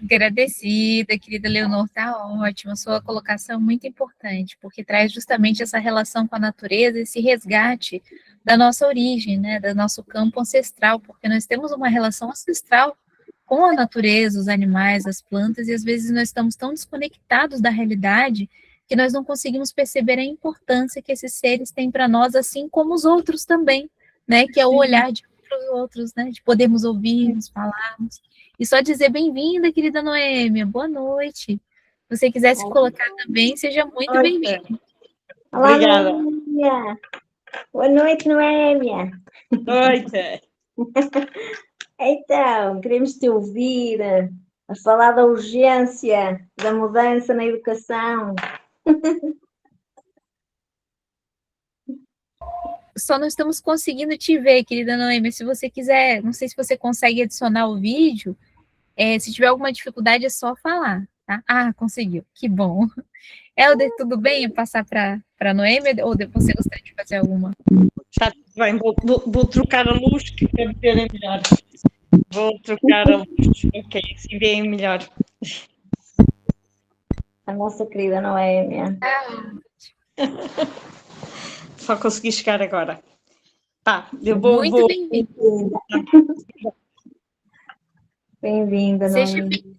Agradecida, querida Leonor, tá ótima. Sua colocação é muito importante, porque traz justamente essa relação com a natureza, esse resgate da nossa origem, né, do nosso campo ancestral, porque nós temos uma relação ancestral com a natureza, os animais, as plantas, e às vezes nós estamos tão desconectados da realidade que nós não conseguimos perceber a importância que esses seres têm para nós, assim como os outros também, né, que é o olhar de outros, né, de podermos ouvirmos, falarmos. E só dizer bem-vinda, querida Noêmia, boa noite. Se você quiser se colocar também, seja muito bem-vinda. Olá, Obrigada. Noémia. Boa noite, Noémia. Noite. Então, queremos te ouvir a falar da urgência da mudança na educação. Só não estamos conseguindo te ver, querida Noêmia. Se você quiser, não sei se você consegue adicionar o vídeo. Se tiver alguma dificuldade, é só falar, tá? Ah, conseguiu, que bom. Helder, tudo bem? Passar para a Noêmia ou você gostaria de fazer alguma? Está tudo bem, vou trocar a luz que para me verem melhor. Vou trocar a luz, ok, assim veem melhor. A nossa querida Noémia. Só consegui chegar agora. Tá, eu Muito bem-vinda. Bem-vinda, Noémia.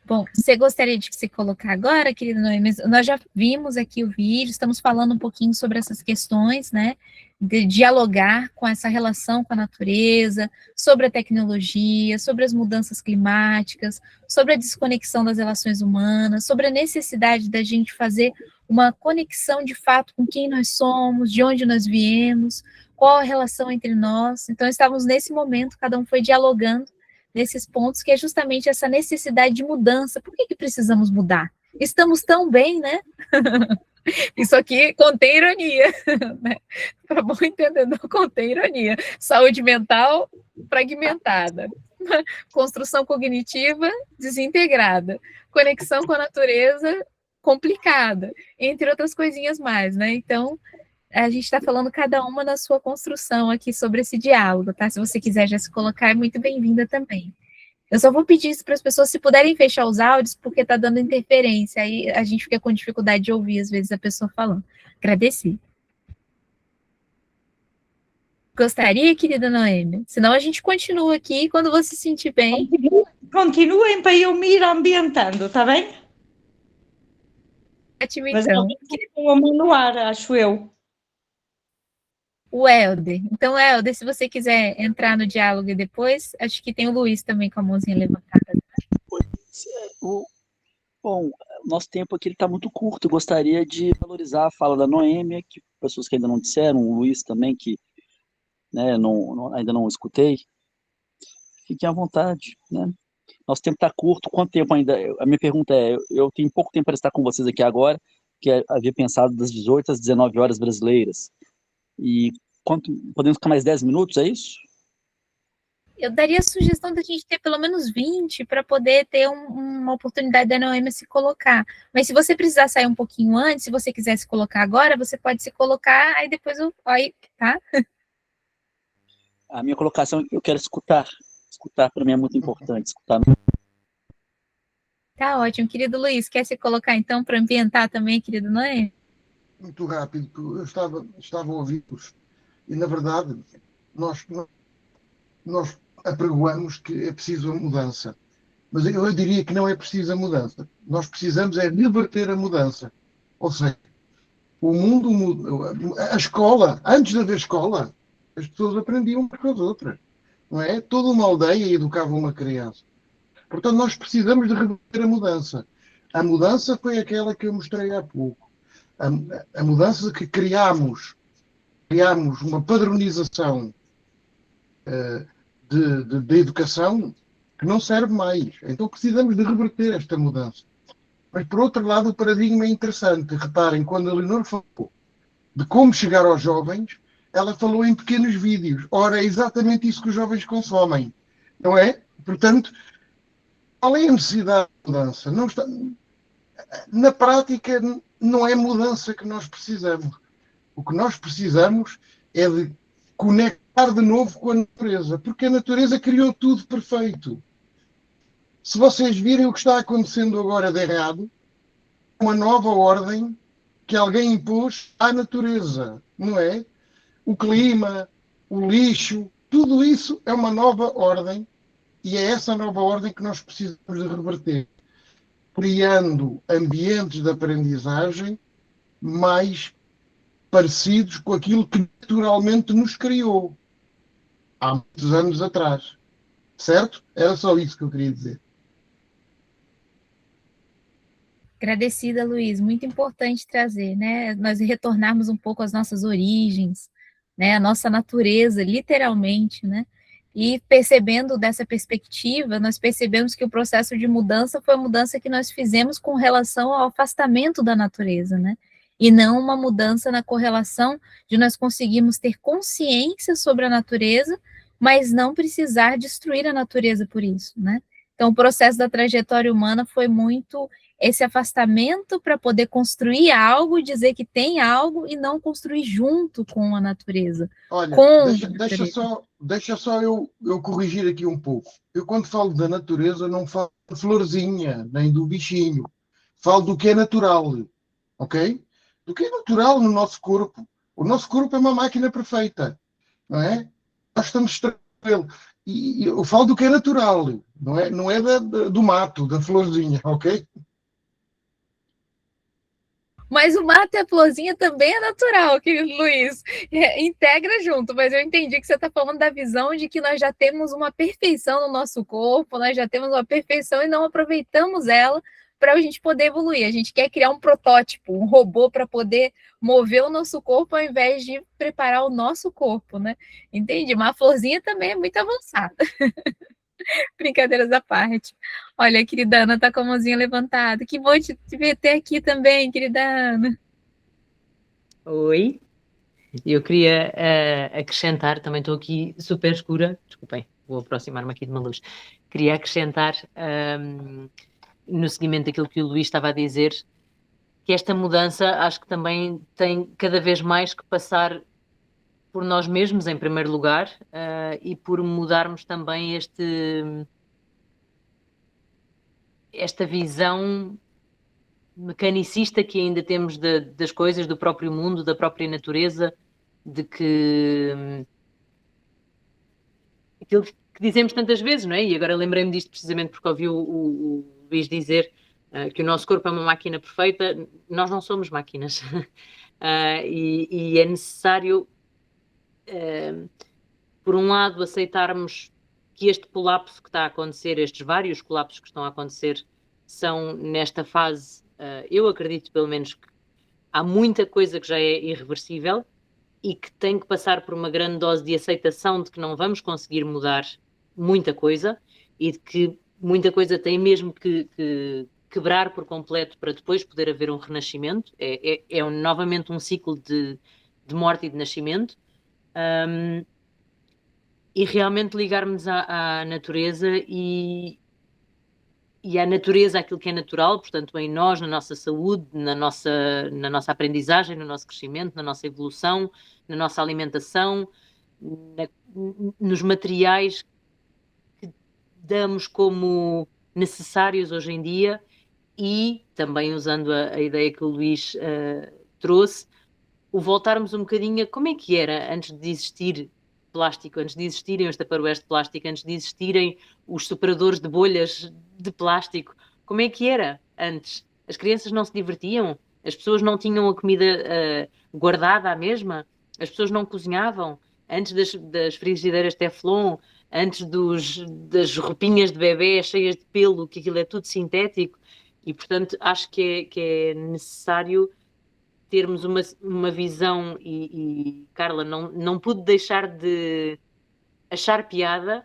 Bom, você gostaria de se colocar agora, querida Noêmia? Nós já vimos aqui o vídeo, estamos falando um pouquinho sobre essas questões, né? De dialogar com essa relação com a natureza, sobre a tecnologia, sobre as mudanças climáticas, sobre a desconexão das relações humanas, sobre a necessidade da gente fazer uma conexão de fato com quem nós somos, de onde nós viemos, qual a relação entre nós. Então, estávamos nesse momento, cada um foi dialogando nesses pontos, que é justamente essa necessidade de mudança. Por que precisamos mudar? Estamos tão bem, né? Isso aqui contém ironia, né? Para bom entendedor, contém ironia. Saúde mental fragmentada. construção cognitiva desintegrada, conexão com a natureza complicada, entre outras coisinhas mais, né? Então, a gente está falando cada uma na sua construção aqui sobre esse diálogo, tá? Se você quiser já se colocar, é muito bem-vinda também. Eu só vou pedir isso para as pessoas, se puderem fechar os áudios, porque está dando interferência, aí a gente fica com dificuldade de ouvir, às vezes, a pessoa falando. Agradeci. Gostaria, querida Noêmia? Senão a gente continua aqui, quando você se sentir bem. Continuem para eu me ir ambientando, está bem? Ótimo, Mas então. eu a mão no ar, acho eu. O Helder. Então, Helder, se você quiser entrar no diálogo e depois, acho que tem o Luiz também com a mãozinha levantada. Bom, o nosso tempo aqui está muito curto. Eu gostaria de valorizar a fala da Noêmia, que pessoas que ainda não disseram, o Luiz também, que né, ainda não escutei. Fiquem à vontade, né? Nosso tempo está curto. Quanto tempo ainda? A minha pergunta é, eu tenho pouco tempo para estar com vocês aqui agora, que havia pensado das 18 às 19 horas brasileiras. E podemos ficar mais 10 minutos, é isso? Eu daria a sugestão da gente ter pelo menos 20 para poder ter uma oportunidade da Noêmia se colocar. Mas se você precisar sair um pouquinho antes, se você quiser se colocar agora, você pode se colocar, aí depois aí, tá? A minha colocação, eu quero escutar. Escutar para mim é muito importante. Escutar. Tá ótimo. Querido Luiz, quer se colocar então para ambientar também, querido Noêmia? Muito rápido, porque eu estava a ouvir-vos e, na verdade, nós apregoamos que é preciso a mudança. Mas eu diria que não é preciso a mudança. Nós precisamos é reverter a mudança. Ou seja, o mundo muda. A escola, antes de haver escola, as pessoas aprendiam umas com as outras. Não é? Toda uma aldeia educava uma criança. Portanto, nós precisamos de reverter a mudança. A mudança foi aquela que eu mostrei há pouco. A mudança que criámos uma padronização de educação que não serve mais. Então precisamos de reverter esta mudança. Mas, por outro lado, o paradigma é interessante. Reparem, quando a Leonor falou de como chegar aos jovens, ela falou em pequenos vídeos. Ora, é exatamente isso que os jovens consomem. Não é? Portanto, qual é a necessidade de mudança? Não está... Na prática, não é mudança que nós precisamos. O que nós precisamos é de conectar de novo com a natureza, porque a natureza criou tudo perfeito. Se vocês virem o que está acontecendo agora de errado, uma nova ordem que alguém impôs à natureza, não é? O clima, o lixo, tudo isso é uma nova ordem e é essa nova ordem que nós precisamos de reverter, criando ambientes de aprendizagem mais parecidos com aquilo que naturalmente nos criou há muitos anos atrás. Certo? Era só isso que eu queria dizer. Agradecida, Luiz. Muito importante trazer, né? Nós retornarmos um pouco às nossas origens, né? A nossa natureza, literalmente, né? E percebendo dessa perspectiva, nós percebemos que o processo de mudança foi a mudança que nós fizemos com relação ao afastamento da natureza, né? E não uma mudança na correlação de nós conseguirmos ter consciência sobre a natureza, mas não precisar destruir a natureza por isso, né? Então, o processo da trajetória humana foi muito esse afastamento para poder construir algo, dizer que tem algo e não construir junto com a natureza. Olha, deixa só eu corrigir aqui um pouco. Eu, quando falo da natureza, não falo da florzinha, nem do bichinho. Falo do que é natural, ok? Do que é natural no nosso corpo. O nosso corpo é uma máquina perfeita, não é? Nós estamos tranquilos. E eu falo do que é natural, não é do mato, da florzinha, ok? Mas o mato e a florzinha também é natural, querido Luiz. Integra junto, mas eu entendi que você está falando da visão de que nós já temos uma perfeição no nosso corpo, nós já temos uma perfeição e não aproveitamos ela para a gente poder evoluir. A gente quer criar um protótipo, um robô para poder mover o nosso corpo ao invés de preparar o nosso corpo, né? Entendi, mas a florzinha também é muito avançada. Brincadeiras à parte. Olha, a querida Ana tá com a mãozinha levantada. Que bom te ver ter aqui também, querida Ana. Oi, eu queria acrescentar, também estou aqui super escura, desculpem, vou aproximar-me aqui de uma luz. Queria acrescentar, no seguimento daquilo que o Luís estava a dizer, que esta mudança acho que também tem cada vez mais que passar por nós mesmos, em primeiro lugar, e por mudarmos também esta visão mecanicista que ainda temos das coisas, do próprio mundo, da própria natureza, de que aquilo que dizemos tantas vezes, não é? E agora lembrei-me disto precisamente porque ouvi o Luís dizer que o nosso corpo é uma máquina perfeita. Nós não somos máquinas. E é necessário, por um lado, aceitarmos que este colapso que está a acontecer, estes vários colapsos que estão a acontecer, são nesta fase, eu acredito pelo menos que há muita coisa que já é irreversível e que tem que passar por uma grande dose de aceitação de que não vamos conseguir mudar muita coisa e de que muita coisa tem mesmo que quebrar por completo para depois poder haver um renascimento. É novamente um ciclo de morte e de nascimento. E realmente ligarmos à natureza e à natureza, aquilo que é natural, portanto, em nós, na nossa saúde, na nossa aprendizagem, no nosso crescimento, na nossa evolução, na nossa alimentação, nos materiais que damos como necessários hoje em dia e também usando a ideia que o Luís trouxe, o voltarmos um bocadinho a como é que era antes de existir plástico, antes de existirem os taparoeiros de plástico, antes de existirem os superadores de bolhas de plástico. Como é que era antes? As crianças não se divertiam? As pessoas não tinham a comida guardada à mesma? As pessoas não cozinhavam? Antes das frigideiras Teflon, antes das roupinhas de bebê cheias de pelo, que aquilo é tudo sintético. E, portanto, acho que é necessário termos uma visão e Carla, não pude deixar de achar piada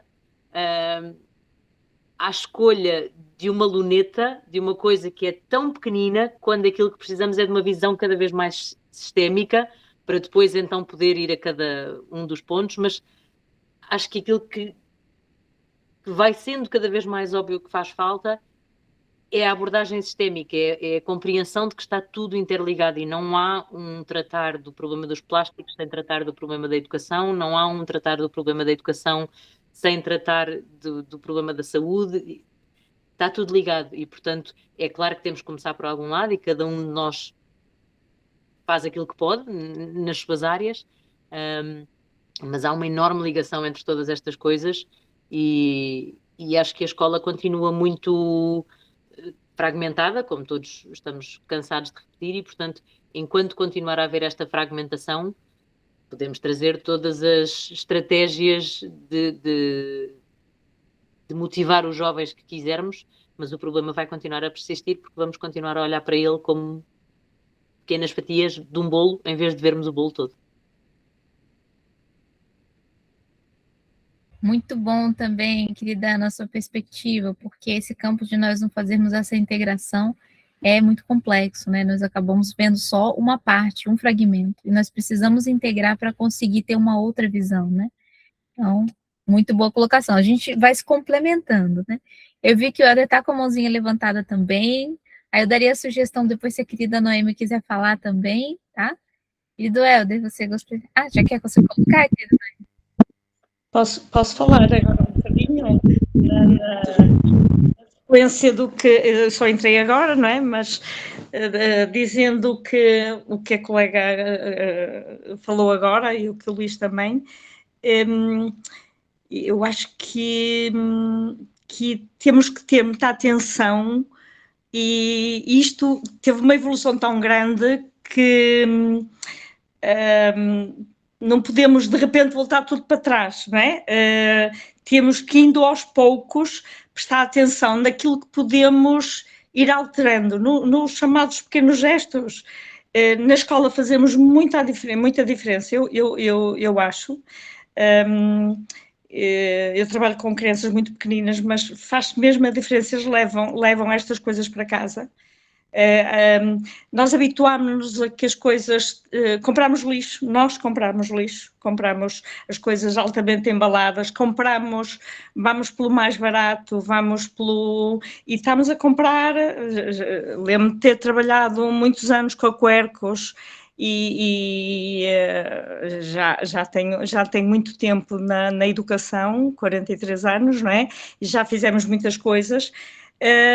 à escolha de uma luneta, de uma coisa que é tão pequenina, quando aquilo que precisamos é de uma visão cada vez mais sistémica, para depois então poder ir a cada um dos pontos, mas acho que aquilo que vai sendo cada vez mais óbvio que faz falta é a abordagem sistémica, é a compreensão de que está tudo interligado e não há um tratar do problema dos plásticos sem tratar do problema da educação, não há um tratar do problema da educação sem tratar do problema da saúde. Está tudo ligado e, portanto, é claro que temos que começar por algum lado e cada um de nós faz aquilo que pode nas suas áreas, mas há uma enorme ligação entre todas estas coisas e acho que a escola continua muito fragmentada, como todos estamos cansados de repetir, e, portanto, enquanto continuar a haver esta fragmentação, podemos trazer todas as estratégias de motivar os jovens que quisermos, mas o problema vai continuar a persistir porque vamos continuar a olhar para ele como pequenas fatias de um bolo, em vez de vermos o bolo todo. Muito bom também, querida, a nossa perspectiva, porque esse campo de nós não fazermos essa integração é muito complexo, né? Nós acabamos vendo só uma parte, um fragmento, e nós precisamos integrar para conseguir ter uma outra visão, né? Então, muito boa colocação. A gente vai se complementando, né? Eu vi que o Helder está com a mãozinha levantada também, aí eu daria a sugestão depois se a querida Noemi quiser falar também, tá? E do Helder, você gostaria... Ah, já quer que você colocar, querida Noemi? Posso falar agora um bocadinho na sequência do que eu só entrei agora, não é? Mas dizendo o que a colega falou agora e o que o Luís também, eu acho que temos que ter muita atenção e isto teve uma evolução tão grande que não podemos de repente voltar tudo para trás, não é? Temos que, indo aos poucos, prestar atenção naquilo que podemos ir alterando, nos chamados pequenos gestos. Na escola fazemos muita diferença, eu acho. Eu trabalho com crianças muito pequeninas, mas faz mesmo a diferença, eles levam estas coisas para casa. Nós habituámos-nos a que as coisas, compramos lixo, nós compramos lixo, compramos as coisas altamente embaladas, vamos pelo mais barato, e estamos a comprar, lembro-me de ter trabalhado muitos anos com a Quercus, já tenho muito tempo na educação, 43 anos, não é? E já fizemos muitas coisas,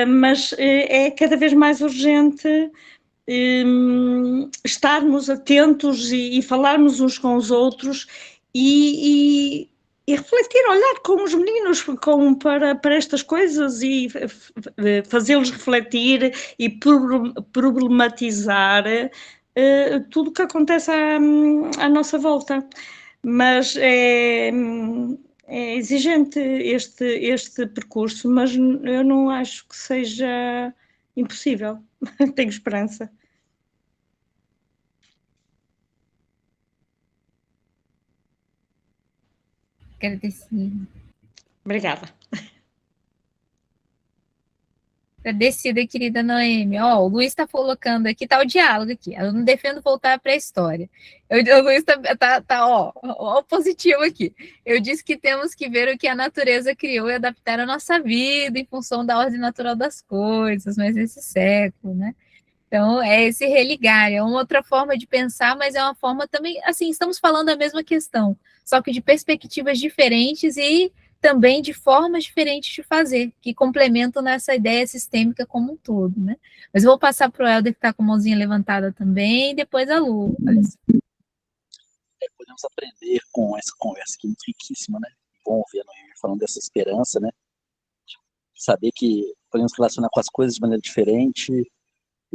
mas é cada vez mais urgente estarmos atentos e falarmos uns com os outros e refletir, olhar com os meninos para estas coisas e fazê-los refletir e problematizar tudo o que acontece à nossa volta. Mas é exigente este percurso, mas eu não acho que seja impossível. Tenho esperança. Agradecida. Obrigada. Agradecida, querida Noemi. O Luiz está colocando aqui, está o diálogo aqui. Eu não defendo voltar para a história. O Luiz ó, o positivo aqui. Eu disse que temos que ver o que a natureza criou e adaptar a nossa vida em função da ordem natural das coisas, mas esse século, né? Então, é esse religar, é uma outra forma de pensar, mas é uma forma também, assim, estamos falando a mesma questão, só que de perspectivas diferentes e também de formas diferentes de fazer, que complementam nessa ideia sistêmica como um todo, né? Mas eu vou passar para o Helder, que está com a mãozinha levantada também, e depois a Lu. Podemos aprender com essa conversa aqui, muito riquíssima, né? Bom ver a Noemi falando dessa esperança, né? Saber que podemos relacionar com as coisas de maneira diferente.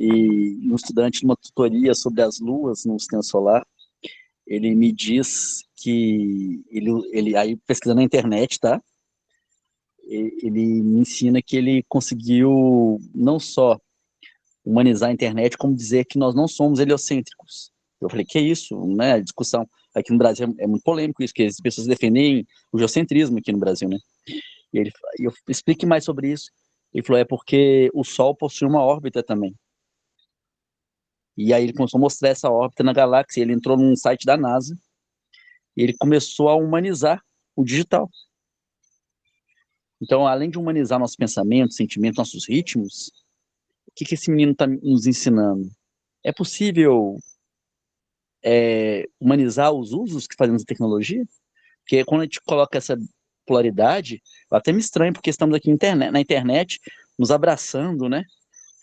E um estudante numa tutoria sobre as luas no sistema solar, ele me diz que ele aí pesquisando na internet, tá? Ele me ensina que ele conseguiu não só humanizar a internet, como dizer que nós não somos heliocêntricos. Eu falei, que isso, né? A discussão aqui no Brasil é muito polêmico isso, que as pessoas defendem o geocentrismo aqui no Brasil, né? E eu explique mais sobre isso. Ele falou, é porque o Sol possui uma órbita também. E aí ele começou a mostrar essa órbita na galáxia, ele entrou num site da NASA, e ele começou a humanizar o digital. Então, além de humanizar nossos pensamentos, sentimentos, nossos ritmos, o que esse menino está nos ensinando? É possível humanizar os usos que fazemos da tecnologia? Porque quando a gente coloca essa polaridade, eu até me estranho, porque estamos aqui na internet, nos abraçando, né?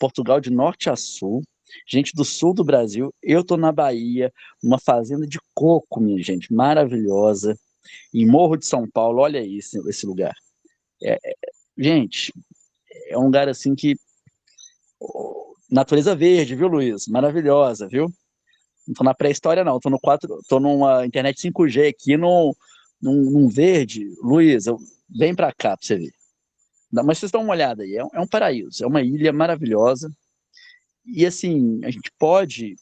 Portugal de norte a sul, gente do sul do Brasil, eu tô na Bahia, uma fazenda de coco, minha gente, maravilhosa, em Morro de São Paulo, olha isso, esse lugar. Gente, é um lugar assim que... Natureza verde, viu, Luiz? Maravilhosa, viu? Não tô na pré-história, não, tô numa internet 5G aqui, num verde. Luiz, vem pra cá pra você ver. Mas vocês dão uma olhada aí, é um paraíso, é uma ilha maravilhosa. E assim, a gente pode,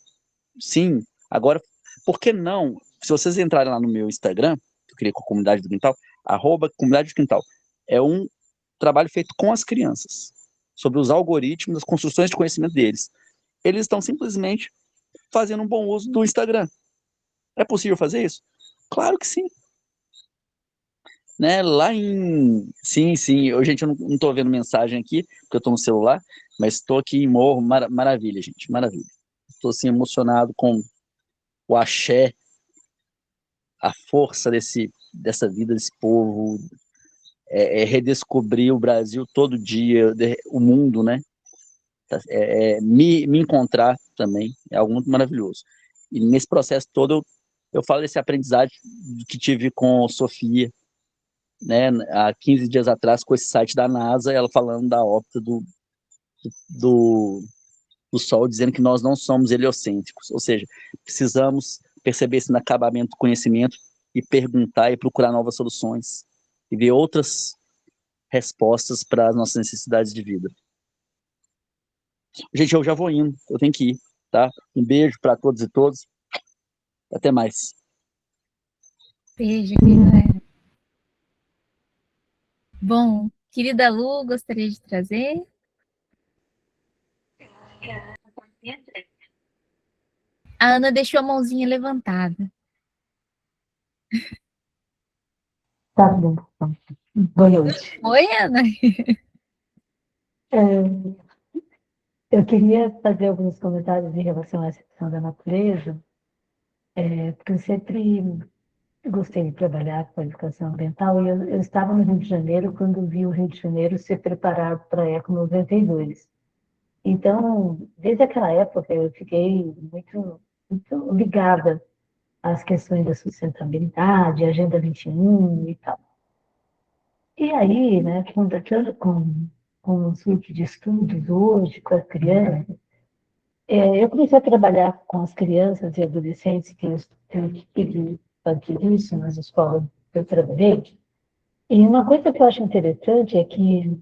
sim, agora, por que não? Se vocês entrarem lá no meu Instagram, que eu criei com a Comunidade do Quintal, @Comunidade do Quintal, é um trabalho feito com as crianças, sobre os algoritmos, as construções de conhecimento deles. Eles estão simplesmente fazendo um bom uso do Instagram. É possível fazer isso? Claro que sim. Né, Sim, gente, eu não estou vendo mensagem aqui, porque eu estou no celular, mas estou aqui em Morro, maravilha, gente, maravilha. Estou, assim, emocionado com o axé, a força dessa vida desse povo, redescobrir o Brasil todo dia, o mundo, né? Me encontrar também, é algo muito maravilhoso. E nesse processo todo, eu falo desse aprendizado que tive com Sofia, né, há 15 dias atrás, com esse site da NASA, ela falando da órbita do Sol, dizendo que nós não somos heliocêntricos, ou seja, precisamos perceber esse inacabamento do conhecimento e perguntar e procurar novas soluções e ver outras respostas para as nossas necessidades de vida. Gente, eu já vou indo, eu tenho que ir, tá? Um beijo para todos e todas. Até mais. Beijo, querida. Bom, querida Lu, gostaria de trazer? A Ana deixou a mãozinha levantada. Tá bom. Boa noite. Oi, Ana. Eu queria fazer alguns comentários em relação à questão da natureza, porque eu sempre gostei de trabalhar com a educação ambiental e eu estava no Rio de Janeiro quando vi o Rio de Janeiro ser preparado para a Eco 92. Então, desde aquela época, eu fiquei muito ligada às questões da sustentabilidade, Agenda 21 e tal. E aí, né, conversando com os grupos de estudos hoje, com as crianças, eu comecei a trabalhar com as crianças e adolescentes que eu tive fazer isso nas escolas que eu trabalhei. E uma coisa que eu acho interessante é que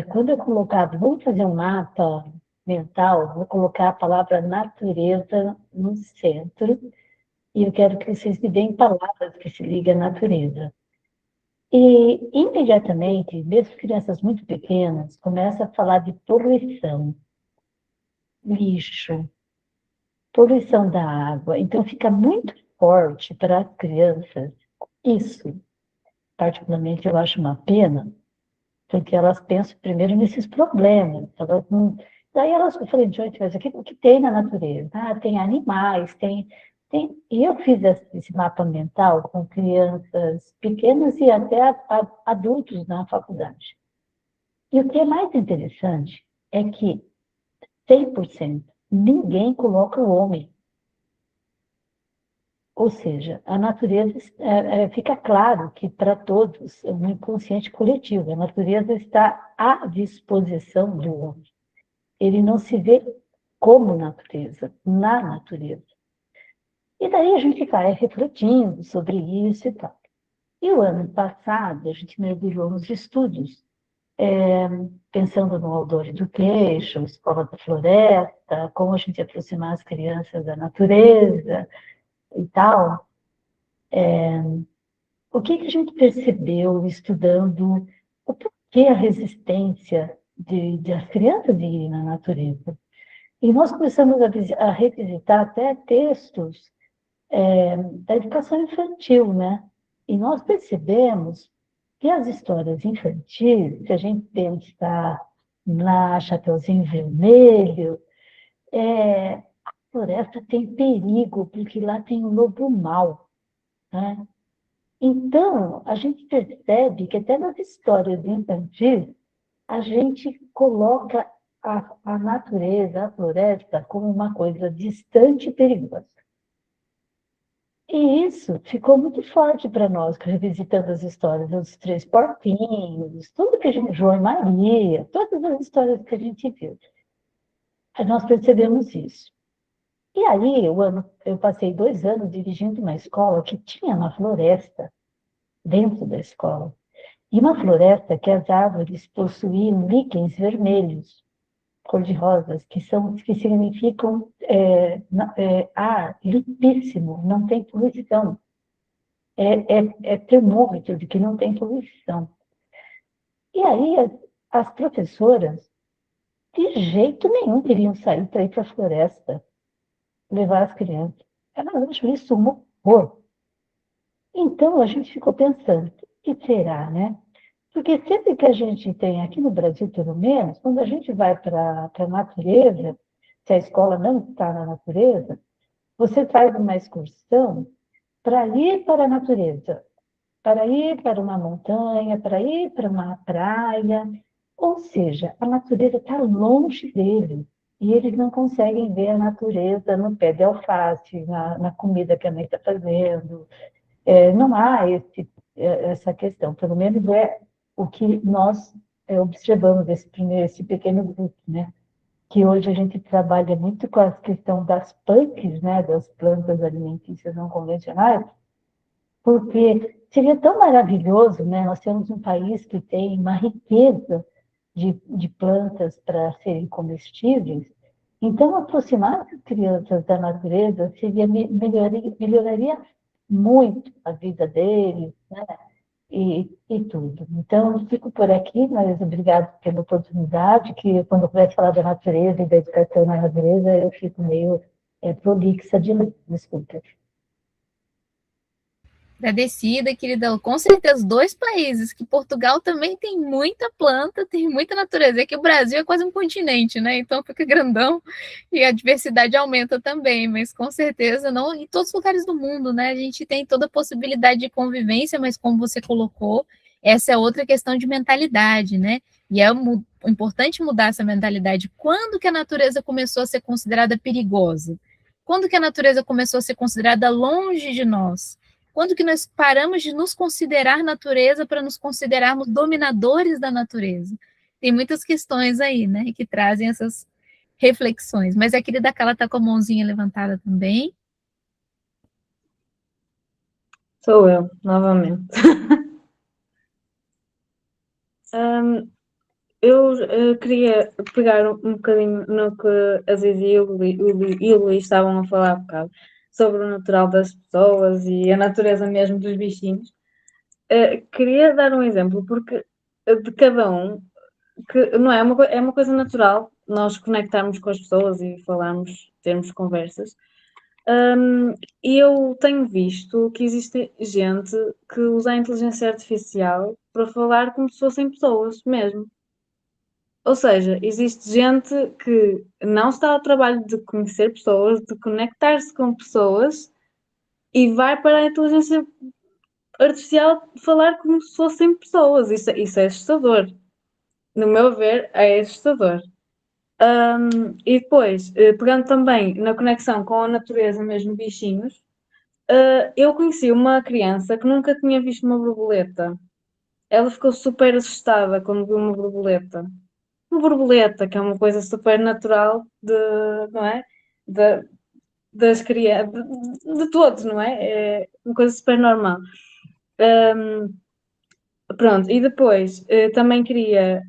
quando eu colocava, vamos fazer um mapa mental, vou colocar a palavra natureza no centro, e eu quero que vocês me deem palavras que se ligam à natureza. E, imediatamente, mesmo crianças muito pequenas, começam a falar de poluição, lixo, poluição da água. Então, fica muito forte para as crianças isso. Particularmente, eu acho uma pena, porque elas pensam primeiro nesses problemas. Elas não... Daí eu falei, gente, mas o que tem na natureza? Ah, tem animais, tem... E eu fiz esse mapa mental com crianças pequenas e até adultos na faculdade. E o que é mais interessante é que 100% ninguém coloca o homem. Ou seja, a natureza, fica claro que para todos é um inconsciente coletivo, a natureza está à disposição do homem. Ele não se vê como natureza, na natureza. E daí a gente vai refletindo sobre isso e tal. E o ano passado, a gente mergulhou nos estudos, pensando no Outdoor Education, Escola da Floresta, como a gente aproximar as crianças da natureza e tal. O que a gente percebeu estudando o porquê a resistência das crianças de ir na natureza? E nós começamos a revisitar até textos da educação infantil, né? E nós percebemos que as histórias infantis, se a gente pensar na Chapeuzinho Vermelho, a floresta tem perigo, porque lá tem um lobo mau, né? Então, a gente percebe que até nas histórias infantis, a gente coloca a natureza, a floresta, como uma coisa distante e perigosa. E isso ficou muito forte para nós, revisitando as histórias dos Três Porquinhos, tudo que a gente... João e Maria, todas as histórias que a gente viu. Aí nós percebemos isso. E aí, eu passei 2 anos dirigindo uma escola que tinha uma floresta dentro da escola. E uma floresta que as árvores possuíam líquens vermelhos, cor-de-rosas, que significam ar limpíssimo, não tem poluição. É termômetro de que não tem poluição. E aí as professoras, de jeito nenhum, queriam sair para ir para a floresta, levar as crianças. Elas acham isso um horror. Então, a gente ficou pensando, o que será, né? Porque sempre que a gente tem, aqui no Brasil pelo menos, quando a gente vai para a natureza, se a escola não está na natureza, você faz uma excursão para ir para a natureza, para ir para uma montanha, para ir para uma praia. Ou seja, a natureza está longe deles. E eles não conseguem ver a natureza no pé de alface, na comida que a mãe está fazendo. Não há essa questão, pelo menos é o que nós observamos esse pequeno grupo, né? Que hoje a gente trabalha muito com a questão das PANCs, né? Das plantas alimentícias não convencionais, porque seria tão maravilhoso, né? Nós temos um país que tem uma riqueza de plantas para serem comestíveis. Então, aproximar as crianças da natureza melhoraria muito a vida deles, né? e tudo. Então, eu fico por aqui, mas obrigado pela oportunidade, que quando eu começo a falar da natureza e da educação na natureza, eu fico meio prolixa de novo, desculpa. Agradecida, querida. Com certeza, 2 países, que Portugal também tem muita planta, tem muita natureza. É que o Brasil é quase um continente, né? Então fica grandão e a diversidade aumenta também, mas com certeza não em todos os lugares do mundo, né? A gente tem toda a possibilidade de convivência, mas como você colocou, essa é outra questão de mentalidade, né? E é importante mudar essa mentalidade. Quando que a natureza começou a ser considerada perigosa? Quando que a natureza começou a ser considerada longe de nós? Quando que nós paramos de nos considerar natureza para nos considerarmos dominadores da natureza? Tem muitas questões aí, né, que trazem essas reflexões. Mas a querida Carla está com a mãozinha levantada também. Sou eu, novamente. Eu queria pegar um bocadinho no que a Zizi e o Luís estavam a falar há bocado, sobre o natural das pessoas e a natureza mesmo dos bichinhos. Queria dar um exemplo, porque de cada um, que não é é uma coisa natural nós conectarmos com as pessoas e falarmos, termos conversas. E eu tenho visto que existe gente que usa a inteligência artificial para falar como se fossem pessoas mesmo. Ou seja, existe gente que não está ao trabalho de conhecer pessoas, de conectar-se com pessoas e vai para a inteligência artificial falar como se fossem pessoas. Isso é assustador. No meu ver, é assustador. E depois, pegando também na conexão com a natureza, mesmo bichinhos, eu conheci uma criança que nunca tinha visto uma borboleta. Ela ficou super assustada quando viu uma borboleta. Uma borboleta, que é uma coisa super natural não é? Das crianças, de todos, não é? É uma coisa super normal. Pronto, e depois também queria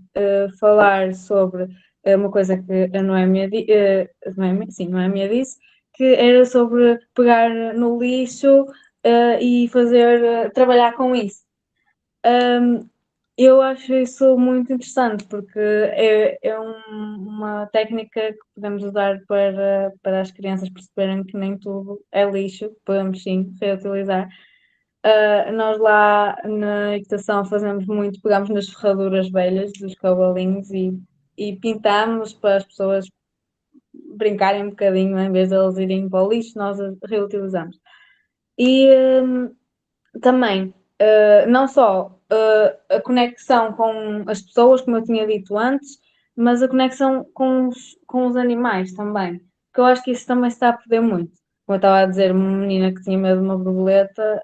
falar sobre uma coisa que a Noémia, Noémia disse, que era sobre pegar no lixo e fazer, trabalhar com isso. Eu acho isso muito interessante, porque é uma técnica que podemos usar para as crianças perceberem que nem tudo é lixo, podemos sim reutilizar. Nós lá na equitação fazemos muito, pegamos nas ferraduras velhas dos cavalinhos e pintamos para as pessoas brincarem um bocadinho, em vez de eles irem para o lixo, nós reutilizamos. E também, não só a conexão com as pessoas, como eu tinha dito antes, mas a conexão com os animais também, que eu acho que isso também se está a perder muito. Como eu estava a dizer, uma menina que tinha medo de uma borboleta,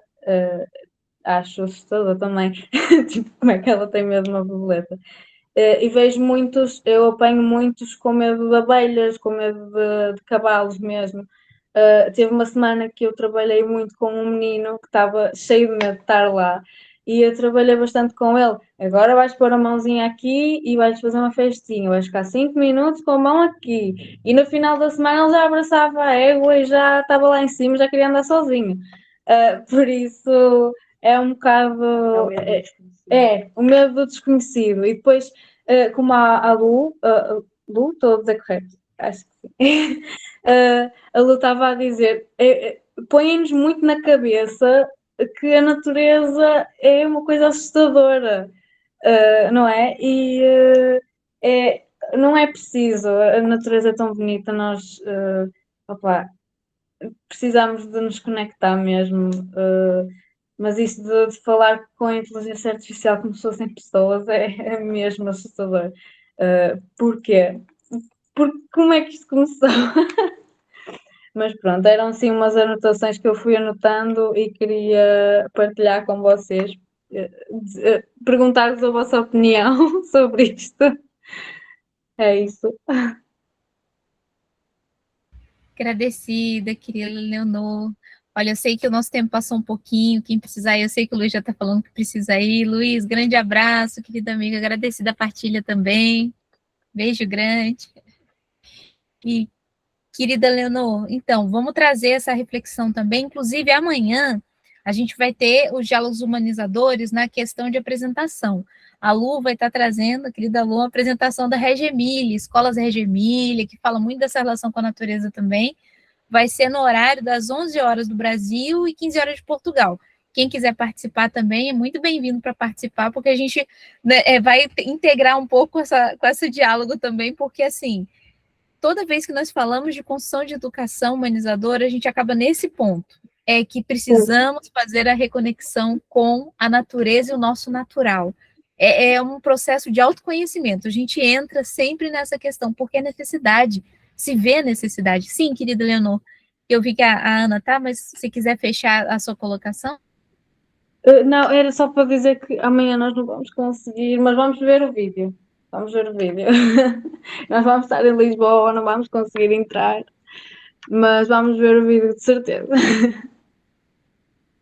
acho assustador também, tipo, como é que ela tem medo de uma borboleta. E vejo muitos, eu apanho muitos com medo de abelhas, com medo de cavalos mesmo. Teve uma semana que eu trabalhei muito com um menino que estava cheio de medo de estar lá e eu trabalhei bastante com ele. Agora vais pôr a mãozinha aqui e vais fazer uma festinha, vais ficar 5 minutos com a mão aqui. E no final da semana ele já abraçava a égua e já estava lá em cima, já queria andar sozinho. Por isso é um bocado. O medo do desconhecido. E depois, como a Lu, Lu, estou a dizer correto, acho que sim. A Lu estava a dizer, põe-nos muito na cabeça que a natureza é uma coisa assustadora, não é? E não é preciso, a natureza é tão bonita, nós precisamos de nos conectar mesmo. Mas isso de falar com a inteligência artificial como se fossem pessoas é mesmo assustador. Porquê? Porque como é que isto começou? Mas pronto, eram sim umas anotações que eu fui anotando e queria partilhar com vocês, perguntar-vos a vossa opinião sobre isto. É isso. Agradecida, querida Leonor. Olha, eu sei que o nosso tempo passou um pouquinho, quem precisar ir, eu sei que o Luiz já está falando que precisa ir. Luiz, grande abraço, querida amiga, agradecida a partilha também. Beijo grande. E, querida Leonor, então, vamos trazer essa reflexão também. Inclusive, amanhã A gente vai ter os diálogos humanizadores na questão de apresentação. A Lu vai estar trazendo, a querida Lu, a apresentação da Regia Emília, Escolas Regia Emília, que fala muito dessa relação com a natureza também. Vai ser no horário das 11 horas do Brasil e 15 horas de Portugal. Quem quiser participar também é muito bem-vindo para participar, porque a gente, né, vai integrar um pouco com esse diálogo também, porque, assim, toda vez que nós falamos de construção de educação humanizadora, a gente acaba nesse ponto, é que precisamos fazer a reconexão com a natureza e o nosso natural. É um processo de autoconhecimento, a gente entra sempre nessa questão, porque é necessidade, se vê a necessidade. Sim, querida Leonor, eu vi que a Ana tá, mas se quiser fechar a sua colocação. Não, era só para dizer que amanhã nós não vamos conseguir, mas vamos ver o vídeo. Vamos ver o vídeo. Nós vamos estar em Lisboa, não vamos conseguir entrar, mas vamos ver o vídeo de certeza.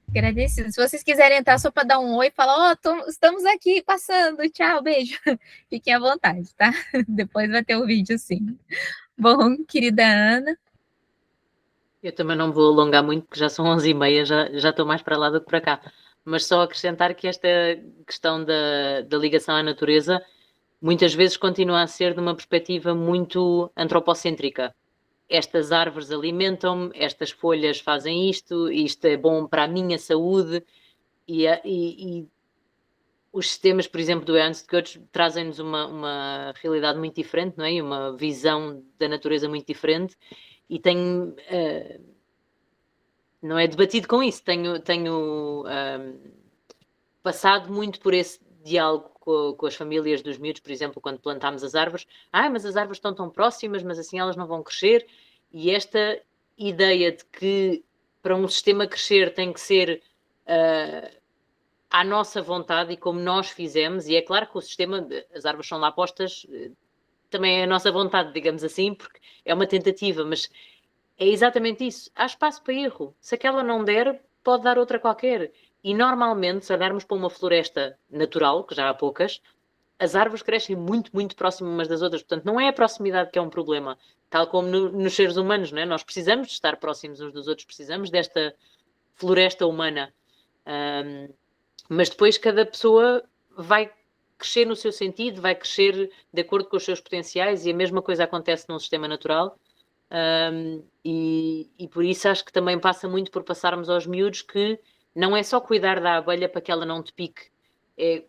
Agradecido. Se vocês quiserem entrar só para dar um oi, falar, estamos aqui passando, tchau, beijo. Fiquem à vontade, tá? Depois vai ter o vídeo, sim. Bom, querida Ana. Eu também não vou alongar muito, porque já são 11h30, já estou mais para lá do que para cá. Mas só acrescentar que esta questão da ligação à natureza muitas vezes continua a ser de uma perspectiva muito antropocêntrica. Estas árvores alimentam-me, estas folhas fazem isto é bom para a minha saúde, e os sistemas, por exemplo, do Ernst Goetz trazem-nos uma realidade muito diferente, não é? Uma visão da natureza muito diferente, e tenho, não é debatido com isso, tenho passado muito por esse diálogo com as famílias dos miúdos, por exemplo, quando plantámos as árvores. Mas as árvores estão tão próximas, mas assim elas não vão crescer. E esta ideia de que para um sistema crescer tem que ser à nossa vontade e como nós fizemos, e é claro que o sistema, as árvores são lá postas, também é a nossa vontade, digamos assim, porque é uma tentativa, mas é exatamente isso. Há espaço para erro. Se aquela não der, pode dar outra qualquer. E normalmente, se olharmos para uma floresta natural, que já há poucas, as árvores crescem muito, muito próximas umas das outras. Portanto, não é a proximidade que é um problema. Tal como nos seres humanos, não é? Nós precisamos de estar próximos uns dos outros, precisamos desta floresta humana. Mas depois cada pessoa vai crescer no seu sentido, vai crescer de acordo com os seus potenciais, e a mesma coisa acontece num sistema natural. E por isso acho que também passa muito por passarmos aos miúdos que não é só cuidar da abelha para que ela não te pique, é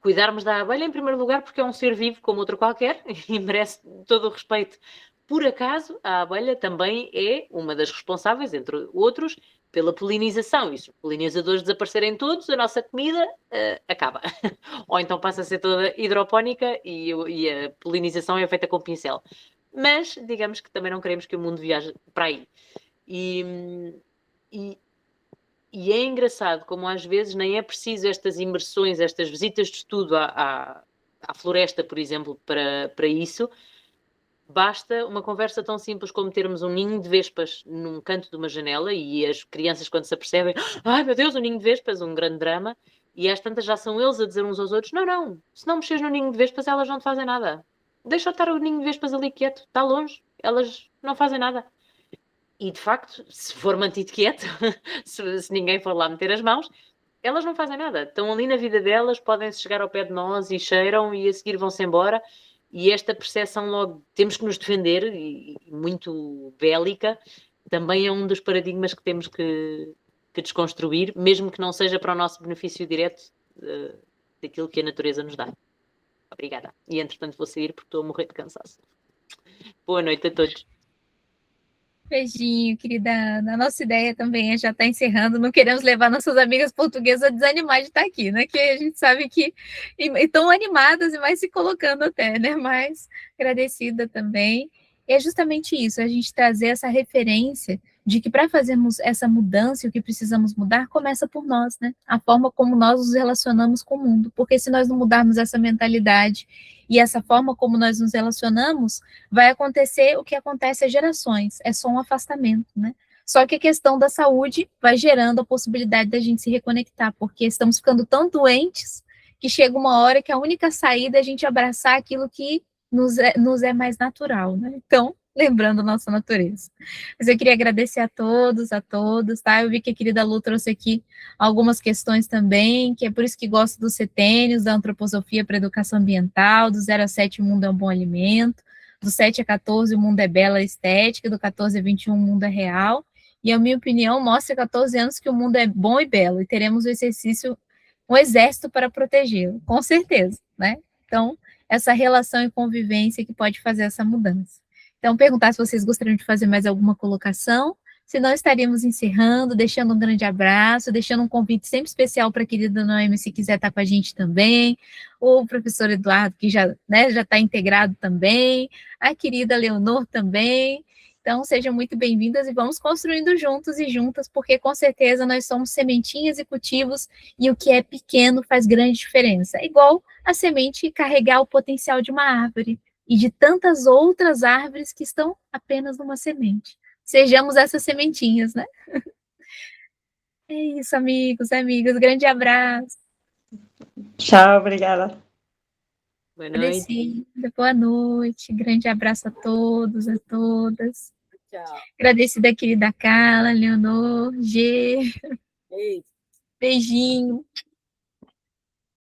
cuidarmos da abelha em primeiro lugar porque é um ser vivo como outro qualquer e merece todo o respeito. Por acaso, a abelha também é uma das responsáveis, entre outros, pela polinização. E se os polinizadores desaparecerem todos, a nossa comida acaba. Ou então passa a ser toda hidropónica e a polinização é feita com pincel. Mas, digamos que também não queremos que o mundo viaje para aí. E é engraçado como às vezes nem é preciso estas imersões, estas visitas de estudo à floresta, por exemplo, para isso. Basta uma conversa tão simples como termos um ninho de vespas num canto de uma janela e as crianças, quando se apercebem, ai meu Deus, um ninho de vespas, um grande drama, e às tantas já são eles a dizer uns aos outros, não, se não mexeres no ninho de vespas elas não te fazem nada. Deixa estar o ninho de vespas ali quieto, está longe, elas não fazem nada. E, de facto, se for mantido quieto, se ninguém for lá meter as mãos, elas não fazem nada. Estão ali na vida delas, podem-se chegar ao pé de nós e cheiram e a seguir vão-se embora. E esta percepção logo, temos que nos defender, e muito bélica, também é um dos paradigmas que temos que desconstruir, mesmo que não seja para o nosso benefício direto daquilo que a natureza nos dá. Obrigada. E, entretanto, vou sair porque estou a morrer de cansaço. Boa noite a todos. Beijinho, querida Ana. A nossa ideia também é já estar encerrando. Não queremos levar nossas amigas portuguesas a desanimar de estar aqui, né? Que a gente sabe que estão animadas e mais se colocando até, né? Mas agradecida também. E é justamente isso, a gente trazer essa referência de que para fazermos essa mudança, o que precisamos mudar começa por nós, né? A forma como nós nos relacionamos com o mundo. Porque se nós não mudarmos essa mentalidade e essa forma como nós nos relacionamos, vai acontecer o que acontece há gerações, é só um afastamento, né? Só que a questão da saúde vai gerando a possibilidade da gente se reconectar, porque estamos ficando tão doentes que chega uma hora que a única saída é a gente abraçar aquilo que nos é mais natural, né? Então, lembrando nossa natureza. Mas eu queria agradecer a todos, tá? Eu vi que a querida Lu trouxe aqui algumas questões também, que é por isso que gosto dos setênios, da antroposofia para educação ambiental, do 0 a 7 o mundo é um bom alimento, do 7 a 14 o mundo é bela estética, do 14 a 21 o mundo é real, e a minha opinião mostra 14 anos que o mundo é bom e belo, e teremos o exercício, um exército para protegê-lo, com certeza, né? Então, essa relação e convivência que pode fazer essa mudança. Então, perguntar se vocês gostariam de fazer mais alguma colocação, se não estaríamos encerrando, deixando um grande abraço, deixando um convite sempre especial para a querida Noemi, se quiser estar com a gente também, o professor Eduardo, que já está integrado também, a querida Leonor também. Então, sejam muito bem-vindas e vamos construindo juntos e juntas, porque com certeza nós somos sementinhas e cultivos, e o que é pequeno faz grande diferença. É igual a semente carregar o potencial de uma árvore e de tantas outras árvores que estão apenas numa semente. Sejamos essas sementinhas, né? É isso, amigos, amigas. Grande abraço. Tchau, obrigada. Boa noite. Agradecida, boa noite. Grande abraço a todos, a todas. Tchau. Agradecida a querida Carla, Leonor, G. Beijo. Beijinho.